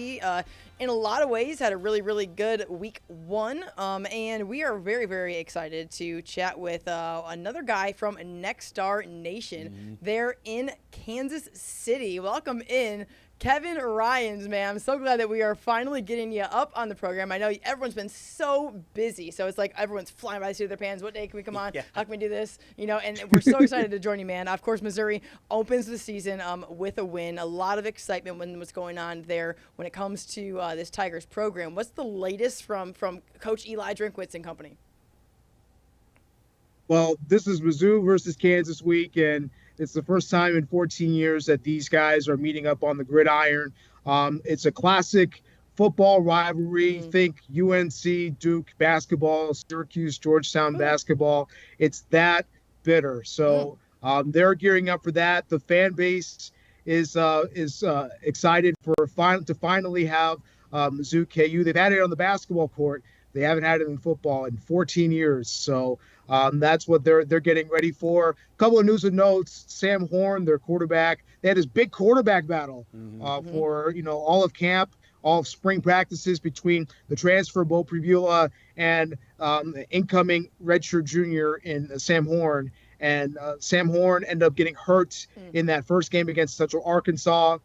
in a lot of ways, had a really, really good week one, and we are very, very excited to chat with another guy from Next Star Nation there in Kansas City. Welcome in, Kevin Ryans, man. I'm so glad that we are finally getting you up on the program. I know everyone's been so busy, so it's like everyone's flying by the seat of their pants. What day can we come on? Yeah. How can we do this? And we're so excited to join you, man. Of course, Missouri opens the season with a win. A lot of excitement when what's going on there when it comes to this Tigers program. What's the latest from Coach Eli Drinkwitz and company? Well, this is Mizzou versus Kansas week, and it's the first time in 14 years that these guys are meeting up on the gridiron. It's a classic football rivalry. Think UNC, Duke basketball, Syracuse, Georgetown basketball. It's that bitter. So they're gearing up for that. The fan base is excited to finally have Mizzou KU. They've had it on the basketball court. They haven't had it in football in 14 years. So that's what they're getting ready for. A couple of news and notes. Sam Horn, their quarterback, they had this big quarterback battle for all of camp, all of spring practices between the transfer Bo Prevula and the incoming redshirt junior in Sam Horn. And Sam Horn ended up getting hurt in that first game against Central Arkansas.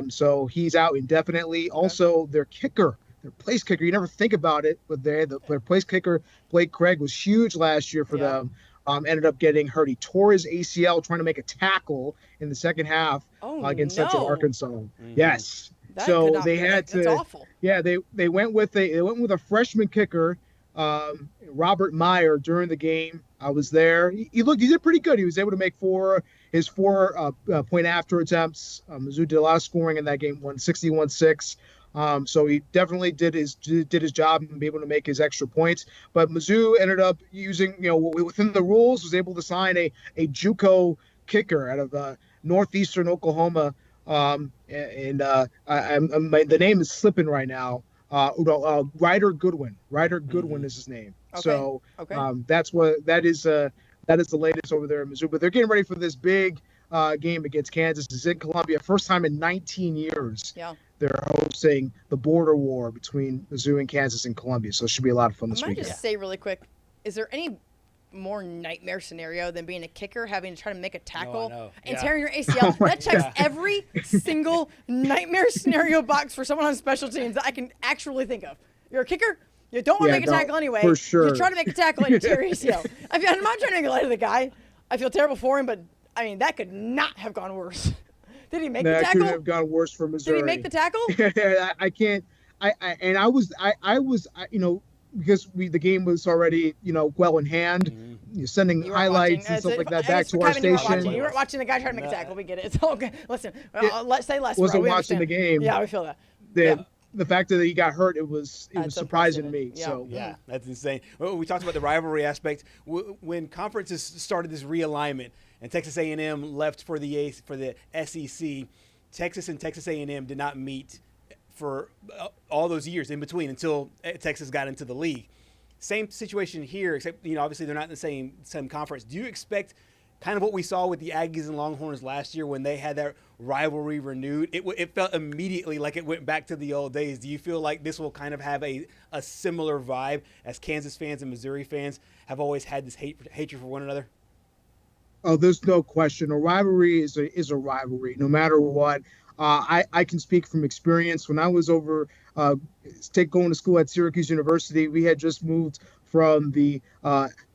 So he's out indefinitely. Also, their kicker. Their place kicker, you never think about it, but their place kicker, Blake Craig, was huge last year for them. Ended up getting hurt. He tore his ACL trying to make a tackle in the second half against Central Arkansas. Yes. That so they had to. That's awful. Yeah, they went with a freshman kicker, Robert Meyer, during the game. I was there. He did pretty good. He was able to make his four point after attempts. Mizzou did a lot of scoring in that game, won 61-6. So he definitely did his job and be able to make his extra points. But Mizzou ended up using, within the rules, was able to sign a JUCO kicker out of northeastern Oklahoma. The name is slipping right now. Ryder Goodwin. Ryder Goodwin is his name. Okay. So that is the latest over there in Mizzou. But they're getting ready for this big game against Kansas. It's in Columbia. First time in 19 years. Yeah. They're hosting the border war between Mizzou and Kansas and Columbia. So it should be a lot of fun this weekend. I might just say really quick, is there any more nightmare scenario than being a kicker, having to try to make a tackle and tearing your ACL? That checks every single nightmare scenario box for someone on special teams that I can actually think of. You're a kicker, you don't want to make a tackle anyway. For sure. You try to make a tackle and you tear your ACL. I'm not trying to make a light of the guy. I feel terrible for him, but I mean, that could not have gone worse. Did he make the tackle? That couldn't have gone worse for Missouri. Did he make the tackle? I can't. I was because the game was already well in hand. You're sending highlights and stuff like that back to our station. You weren't watching the guy trying to make a tackle. We get it. It's okay. Listen, let's say less. Wasn't watching the game. Yeah, we feel that. The fact that he got hurt, it was surprising to me. Yeah. So that's insane. Well, we talked about the rivalry aspect. When conferences started this realignment and Texas A&M left for the SEC, Texas and Texas A&M did not meet for all those years in between until Texas got into the league. Same situation here, except obviously they're not in the same conference. Do you expect kind of what we saw with the Aggies and Longhorns last year when they had that rivalry renewed? It felt immediately like it went back to the old days. Do you feel like this will kind of have a similar vibe as Kansas fans and Missouri fans have always had this hatred for one another? Oh, there's no question. A rivalry is a rivalry, no matter what. I can speak from experience. When I was over going to school at Syracuse University, we had just moved from the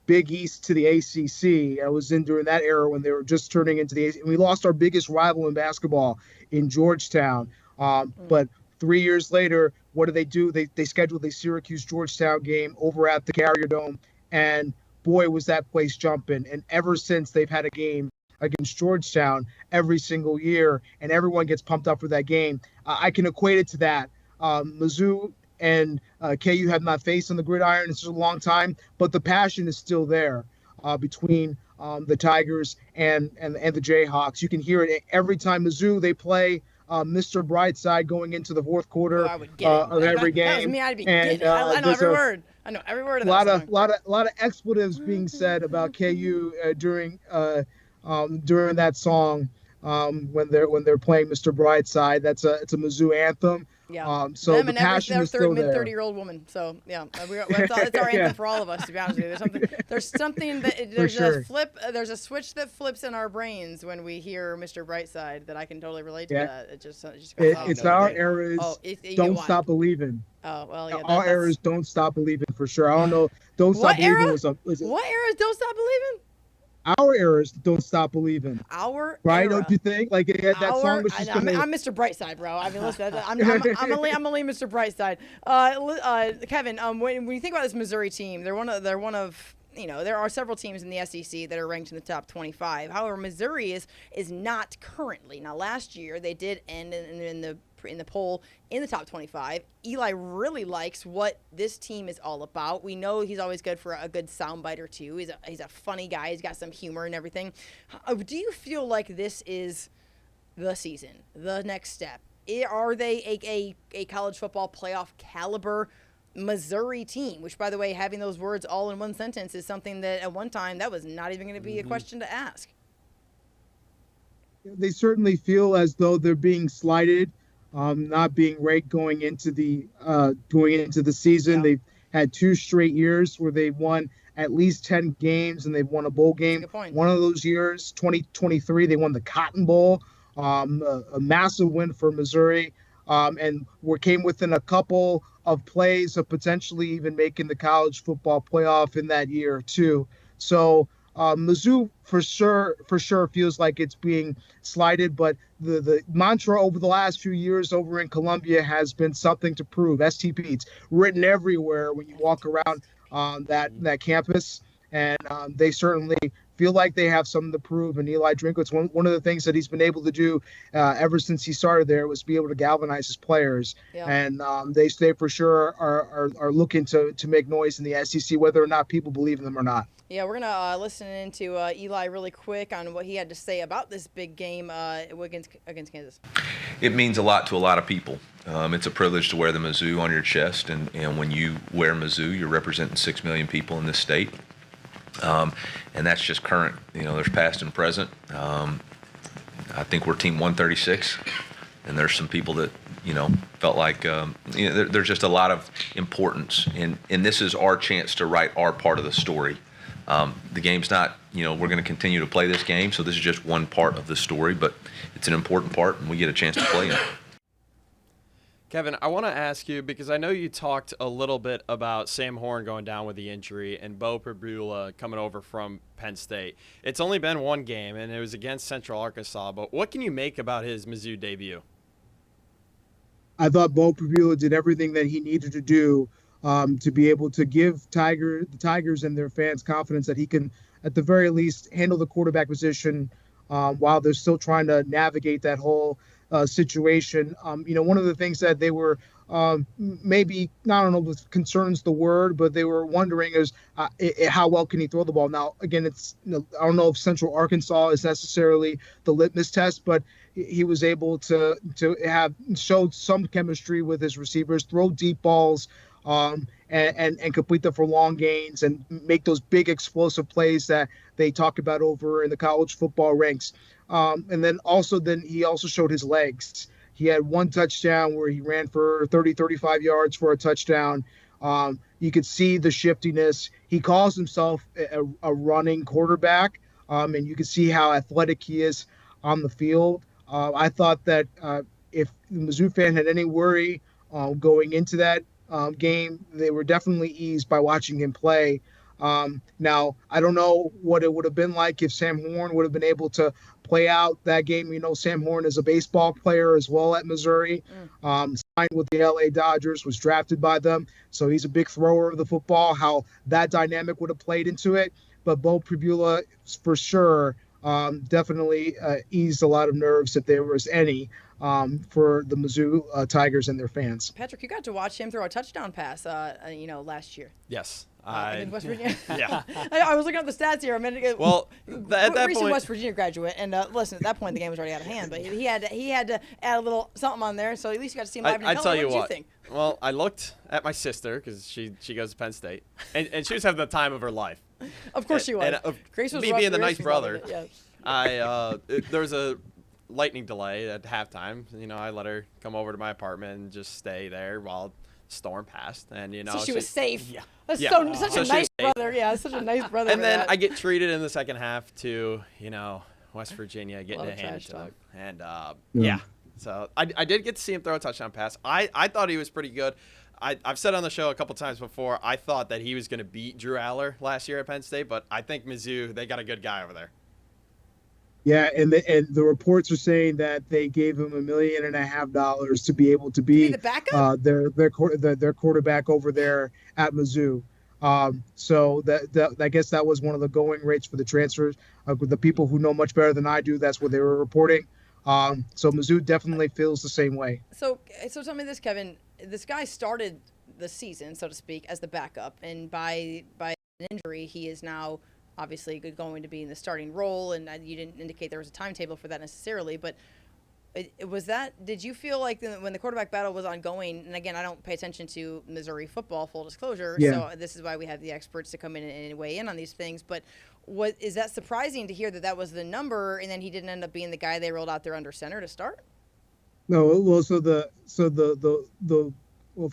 Big East to the ACC. I was in during that era when they were just turning into the ACC. We lost our biggest rival in basketball in Georgetown. But 3 years later, what do? They scheduled a Syracuse-Georgetown game over at the Carrier Dome, and boy, was that place jumping. And ever since, they've had a game against Georgetown every single year, and everyone gets pumped up for that game. I can equate it to that. Mizzou and KU have not faced on the gridiron in such a long time, but the passion is still there between the Tigers and the Jayhawks. You can hear it every time Mizzou they play Mr. Brightside going into the fourth quarter of every game. That was me. I'd be getting it. I know every word. I know every word of A that lot song. of lot of expletives being said about KU during that song when they're playing Mr. Brightside. It's a Mizzou anthem. Yeah. So Them the and every passion their is still there. mid-30-year-old woman. So yeah, it's our anthem for all of us. To be honest with you, there's something that there's sure. a flip. There's a switch that flips in our brains when we hear Mr. Brightside that I can totally relate to. Yeah. That it just goes off. It's our eras. Don't stop believing. Oh well, yeah. Our eras don't stop believing for sure. I don't know. Don't stop What believing era? was it What eras don't stop believing? our eras don't stop believing. Our right? era. Don't you think? Like that song was just I'm gonna. Mr. Brightside, bro. I mean, listen, I'm only Mr. Brightside. Kevin, when you think about this Missouri team, they're one of there are several teams in the SEC that are ranked in the top 25. However, Missouri is not currently. Now, last year they did end in the poll in the top 25. Eli really likes what this team is all about. We know he's always good for a good soundbite or two. He's a funny guy. He's got some humor and everything. Do you feel like this is the season, the next step? Are they a college football playoff caliber Missouri team? Which, by the way, having those words all in one sentence is something that at one time that was not even going to be a question to ask. They certainly feel as though they're being slighted. Not being ranked going into the season. They've had 2 straight years where they've won at least 10 games and they've won a bowl game. One of those years, 2023, they won the Cotton Bowl, a massive win for Missouri, and came within a couple of plays of potentially even making the college football playoff in that year too. So Mizzou for sure feels like it's being slighted, but the mantra over the last few years over in Columbia has been something to prove. STP, it's written everywhere when you walk around that campus, and they certainly feel like they have something to prove. And Eli Drinkwitz, one of the things that he's been able to do ever since he started there was be able to galvanize his players. Yeah. And they for sure are looking to make noise in the SEC, whether or not people believe in them or not. Yeah, we're going to listen into Eli really quick on what he had to say about this big game against Kansas. It means a lot to a lot of people. It's a privilege to wear the Mizzou on your chest, and when you wear Mizzou, you're representing 6 million people in this state. And that's just current. There's past and present. I think we're team 136, and there's some people that, felt like there's just a lot of importance, and this is our chance to write our part of the story. The game's not, we're going to continue to play this game, so this is just one part of the story, but it's an important part, and we get a chance to play in it. Kevin, I want to ask you, because I know you talked a little bit about Sam Horn going down with the injury and Bo Pribula coming over from Penn State. It's only been one game, and it was against Central Arkansas, but what can you make about his Mizzou debut? I thought Bo Pribula did everything that he needed to do to be able to give the Tigers and their fans confidence that he can, at the very least, handle the quarterback position while they're still trying to navigate that whole situation. One of the things that they were maybe, I don't know if concerns the word, but they were wondering is how well can he throw the ball. Now, again, I don't know if Central Arkansas is necessarily the litmus test, but he was able to have showed some chemistry with his receivers, throw deep balls, and complete them for long gains and make those big explosive plays that they talk about over in the college football ranks. And then he also showed his legs. He had one touchdown where he ran for 35 yards for a touchdown. You could see the shiftiness. He calls himself a running quarterback, and you can see how athletic he is on the field. I thought that if the Mizzou fan had any worry going into that game, they were definitely eased by watching him play. Now, I don't know what it would have been like if Sam Horn would have been able to play out that game. Sam Horn is a baseball player as well at Missouri, signed with the LA Dodgers, was drafted by them. So he's a big thrower of the football, how that dynamic would have played into it. But Bo Pribula, for sure, definitely eased a lot of nerves if there was any for the Mizzou Tigers and their fans. Patrick, you got to watch him throw a touchdown pass, last year. Yes, In West Virginia. Yeah. I was looking at the stats here a minute ago. Well, at that recent point, West Virginia graduate, and listen, at that point the game was already out of hand, but he had to add a little something on there, so at least you got to see him live. I tell you what what. did you think? Well, I looked at my sister because she goes to Penn State, and she was having the time of her life. Of course she was. And, Grace was me rough, being the Grace nice was brother, loving it, yeah. there was a lightning delay at halftime. I let her come over to my apartment and just stay there while the storm passed. And So she was safe. Yeah. That's Yeah. such a she nice was safe. brother. Yeah, such a nice brother. And for then that. I get treated in the second half to, West Virginia getting Love a hand trash to talk. them. And, yeah. So I did get to see him throw a touchdown pass. I thought he was pretty good. I've said on the show a couple times before, I thought that he was going to beat Drew Aller last year at Penn State, but I think Mizzou, they got a good guy over there. Yeah, and the reports are saying that they gave him $1.5 million to be able to be the backup? their quarterback over there at Mizzou. So that I guess that was one of the going rates for the transfers. The people who know much better than I do, that's what they were reporting. So Mizzou definitely feels the same way. So tell me this, Kevin. This guy started the season, so to speak, as the backup, and by an injury, he is now obviously going to be in the starting role. And you didn't indicate there was a timetable for that necessarily, but did you feel like when the quarterback battle was ongoing, and again, I don't pay attention to Missouri football, full disclosure, so this is why we have the experts to come in and weigh in on these things, but is that surprising to hear that was the number, and then he didn't end up being the guy they rolled out there under center to start? No, well,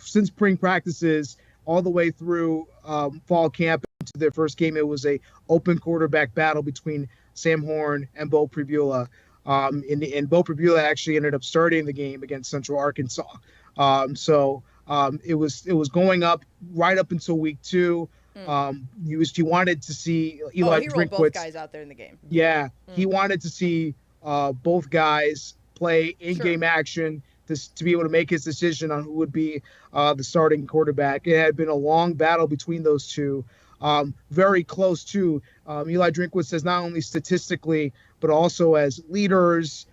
since spring practices all the way through fall camp into their first game, it was a open quarterback battle between Sam Horn and Bo Pribula. And Bo Pribula actually ended up starting the game against Central Arkansas. It was going up right up until week 2. He wanted to see Eli he Drinkwitz. rolled both guys out there in the game. Yeah, he wanted to see both guys play in-game action to be able to make his decision on who would be the starting quarterback. It had been a long battle between those two, very close too. Eli Drinkwitz says not only statistically, but also as leaders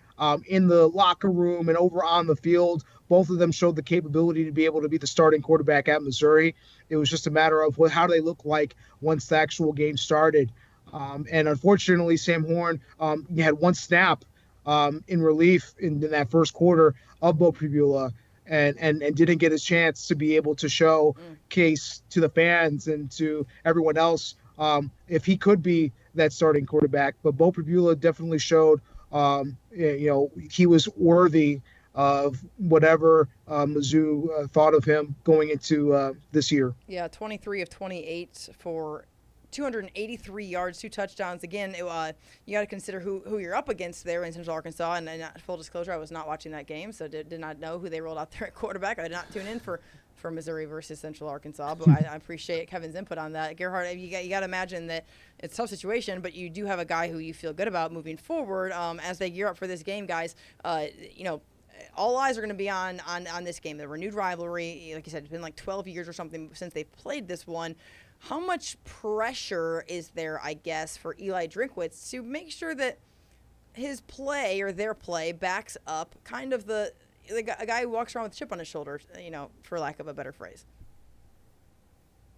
in the locker room and over on the field, both of them showed the capability to be able to be the starting quarterback at Missouri. It was just a matter of how do they look like once the actual game started. And unfortunately, Sam Horn had one snap in relief in that first quarter of Bo Pribula and didn't get his chance to be able to show case to the fans and to everyone else if he could be that starting quarterback. But Bo Pribula definitely showed, he was worthy of whatever Mizzou thought of him going into this year. Yeah, 23 of 28 for 283 yards, 2 touchdowns. Again, you got to consider who you're up against there in Central Arkansas. And full disclosure, I was not watching that game, so did not know who they rolled out there at quarterback. I did not tune in for Missouri versus Central Arkansas, but I appreciate Kevin's input on that. Gerhard, you got to imagine that it's a tough situation, but you do have a guy who you feel good about moving forward as they gear up for this game, guys. All eyes are going to be on this game, the renewed rivalry. Like you said, it's been like 12 years or something since they've played this one. How much pressure is there, I guess, for Eli Drinkwitz to make sure that his play or their play backs up kind of a guy who walks around with a chip on his shoulder, for lack of a better phrase?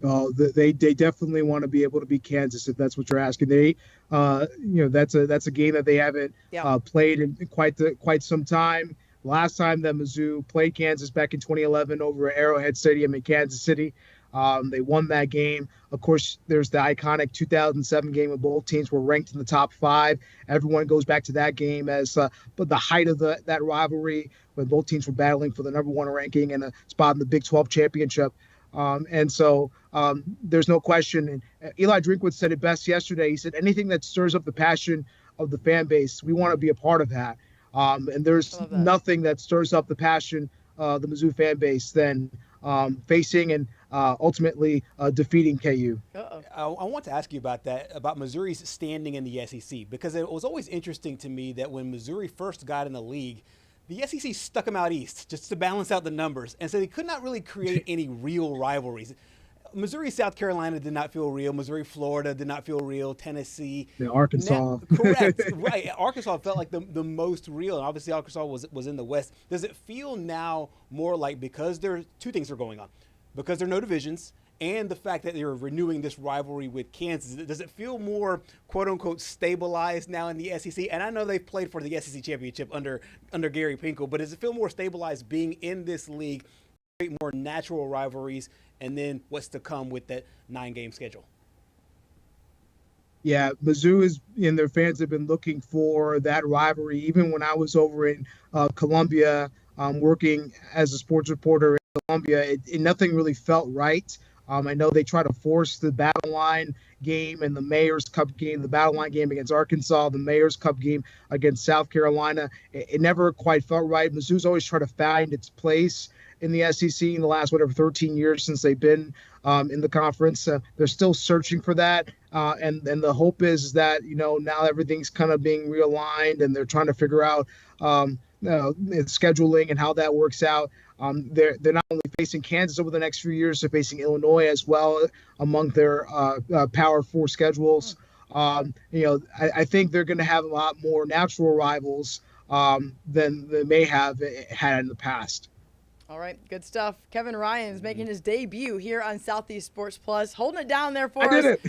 They definitely want to be able to beat Kansas if that's what you're asking. They, that's a game that they haven't played in quite some time. Last time that Mizzou played Kansas back in 2011 over at Arrowhead Stadium in Kansas City. They won that game. Of course, there's the iconic 2007 game when both teams were ranked in the top 5. Everyone goes back to that game as but the height of that rivalry when both teams were battling for the number 1 ranking and a spot in the Big 12 championship. There's no question. And Eli Drinkwitz said it best yesterday. He said, anything that stirs up the passion of the fan base, we want to be a part of that. And there's nothing that stirs up the passion of the Mizzou fan base than facing and ultimately defeating KU. I want to ask you about that, about Missouri's standing in the SEC, because it was always interesting to me that when Missouri first got in the league, the SEC stuck them out east just to balance out the numbers, and so they could not really create any real rivalries. Missouri, South Carolina did not feel real. Missouri, Florida did not feel real. Tennessee. Arkansas. Correct. Right. Arkansas felt like the most real, and obviously Arkansas was in the West. Does it feel now more like, because there are 2 things are going on, because there are no divisions and the fact that they're renewing this rivalry with Kansas, does it feel more quote-unquote stabilized now in the SEC? And I know they've played for the SEC championship under Gary Pinkel, but does it feel more stabilized being in this league, create more natural rivalries, and then what's to come with that 9-game schedule? Yeah, Mizzou and their fans have been looking for that rivalry. Even when I was over in Columbia, working as a sports reporter in Columbia, nothing really felt right. I know they try to force the Battle Line game and the Mayor's Cup game, the Battle Line game against Arkansas, the Mayor's Cup game against South Carolina. It never quite felt right. Mizzou's always tried to find its place in the SEC in the last, 13 years since they've been in the conference. They're still searching for that. And the hope is that, now everything's kind of being realigned and they're trying to figure out scheduling and how that works out. They're not only facing Kansas over the next few years, they're facing Illinois as well among their Power 4 schedules. I think they're going to have a lot more natural rivals than they may have had in the past. All right, good stuff. Kevin Ryan is making his debut here on Southeast Sports Plus, holding it down there for us. I did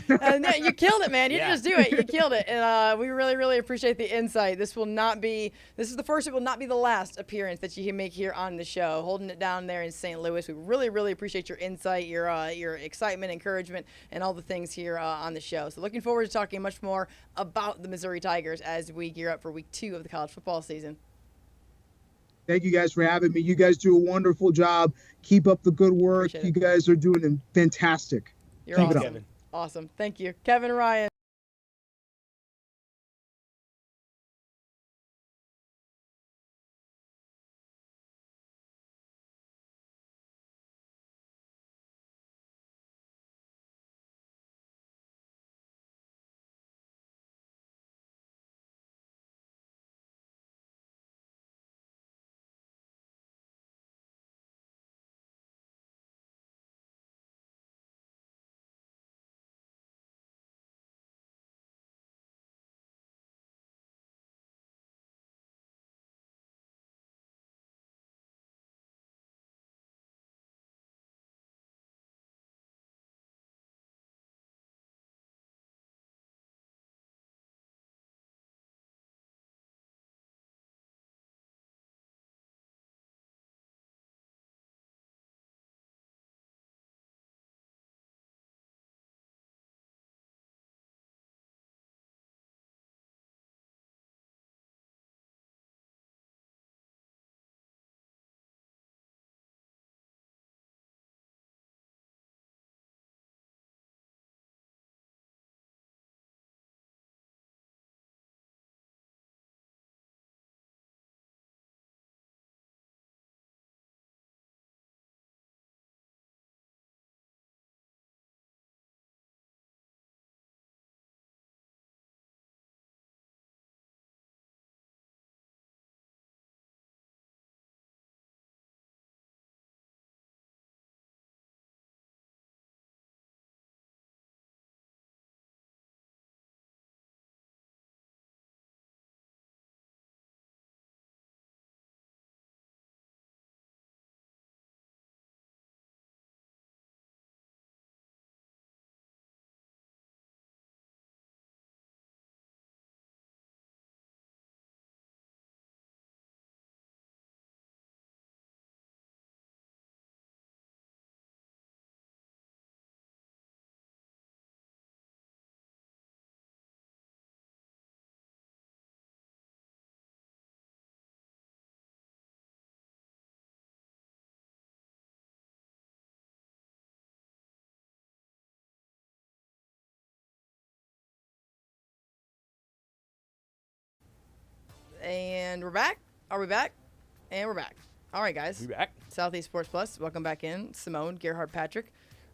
it. You killed it, man. You didn't just do it. You killed it. And we really, really appreciate the insight. This is the first, it will not be the last appearance that you can make here on the show, holding it down there in St. Louis. We really, really appreciate your insight, your excitement, encouragement, and all the things here on the show. So looking forward to talking much more about the Missouri Tigers as we gear up for week 2 of the college football season. Thank you guys for having me. You guys do a wonderful job. Keep up the good work. You guys are doing fantastic. You're awesome. Kevin. Awesome. Thank you. Kevin Ryan. And we're back. Are we back? And we're back. All right, guys. We back. Southeast Sports Plus. Welcome back in. Simone, Gerhard, Patrick.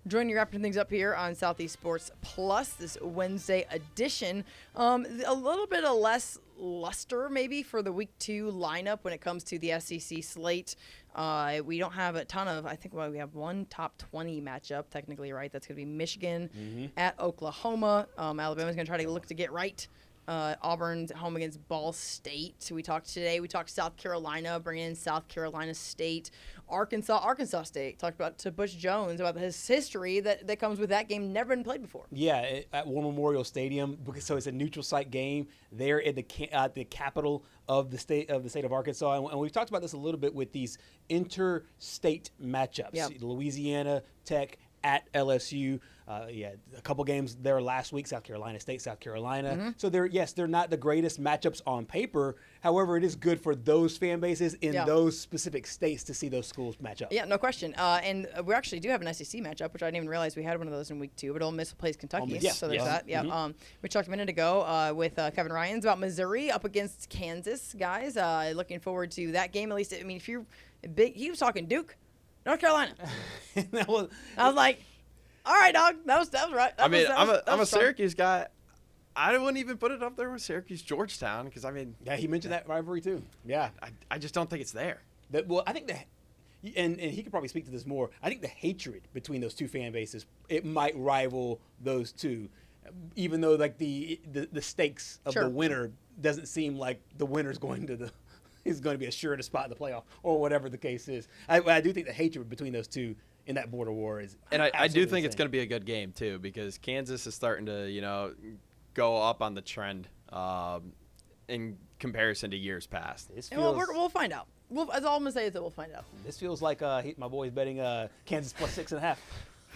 Joining you, wrapping things up here on Southeast Sports Plus, this Wednesday edition. A little bit of less luster maybe for the Week 2 lineup when it comes to the SEC slate. We don't have a ton of, I think we have one top 20 matchup, technically, right? That's going to be Michigan at Oklahoma. Alabama's going to try to look to get right Auburn's home against Ball State. We talked South Carolina, bringing in South Carolina State. Arkansas State. Talked about to Butch Jones about his history that comes with that game, never been played before. Yeah, at War Memorial Stadium, so it's a neutral site game there in the capital of the state of Arkansas, and we've talked about this a little bit with these interstate matchups. Yep. Louisiana Tech at LSU. A couple games there last week, South Carolina State, South Carolina. Mm-hmm. So they're not the greatest matchups on paper. However, it is good for those fan bases in those specific states to see those schools match up. Yeah, no question. And we actually do have an SEC matchup, which I didn't even realize we had one of those in week 2. But Ole Miss plays Kentucky, so there's that. Yeah. Mm-hmm. We talked a minute ago with Kevin Ryans about Missouri up against Kansas, guys. Looking forward to that game. At least, I mean, if you're big, he was talking Duke, North Carolina. I was like, all right, dog. That was right. I'm a Syracuse guy. I wouldn't even put it up there with Syracuse Georgetown because he mentioned that rivalry too. Yeah, I just don't think it's there. I think that, and he could probably speak to this more. I think the hatred between those two fan bases, it might rival those two, even though like the stakes of the winner doesn't seem like the winner's going to is going to be assured a spot in the playoff or whatever the case is. I do think the hatred between those two in that border war is, and I do think it's going to be a good game too because Kansas is starting to go up on the trend in comparison to years past. We'll find out. That's all I'm gonna say is that we'll find out. This feels like my boy's betting Kansas plus 6.5.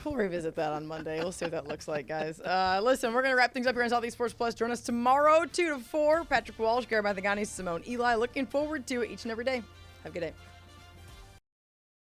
We'll revisit that on Monday. We'll see what that looks like, guys. Listen, we're going to wrap things up here on Southeast Sports Plus. Join us tomorrow, 2 to 4. Patrick Walsh, Gary Mathagani, Simone Eli. Looking forward to it each and every day. Have a good day.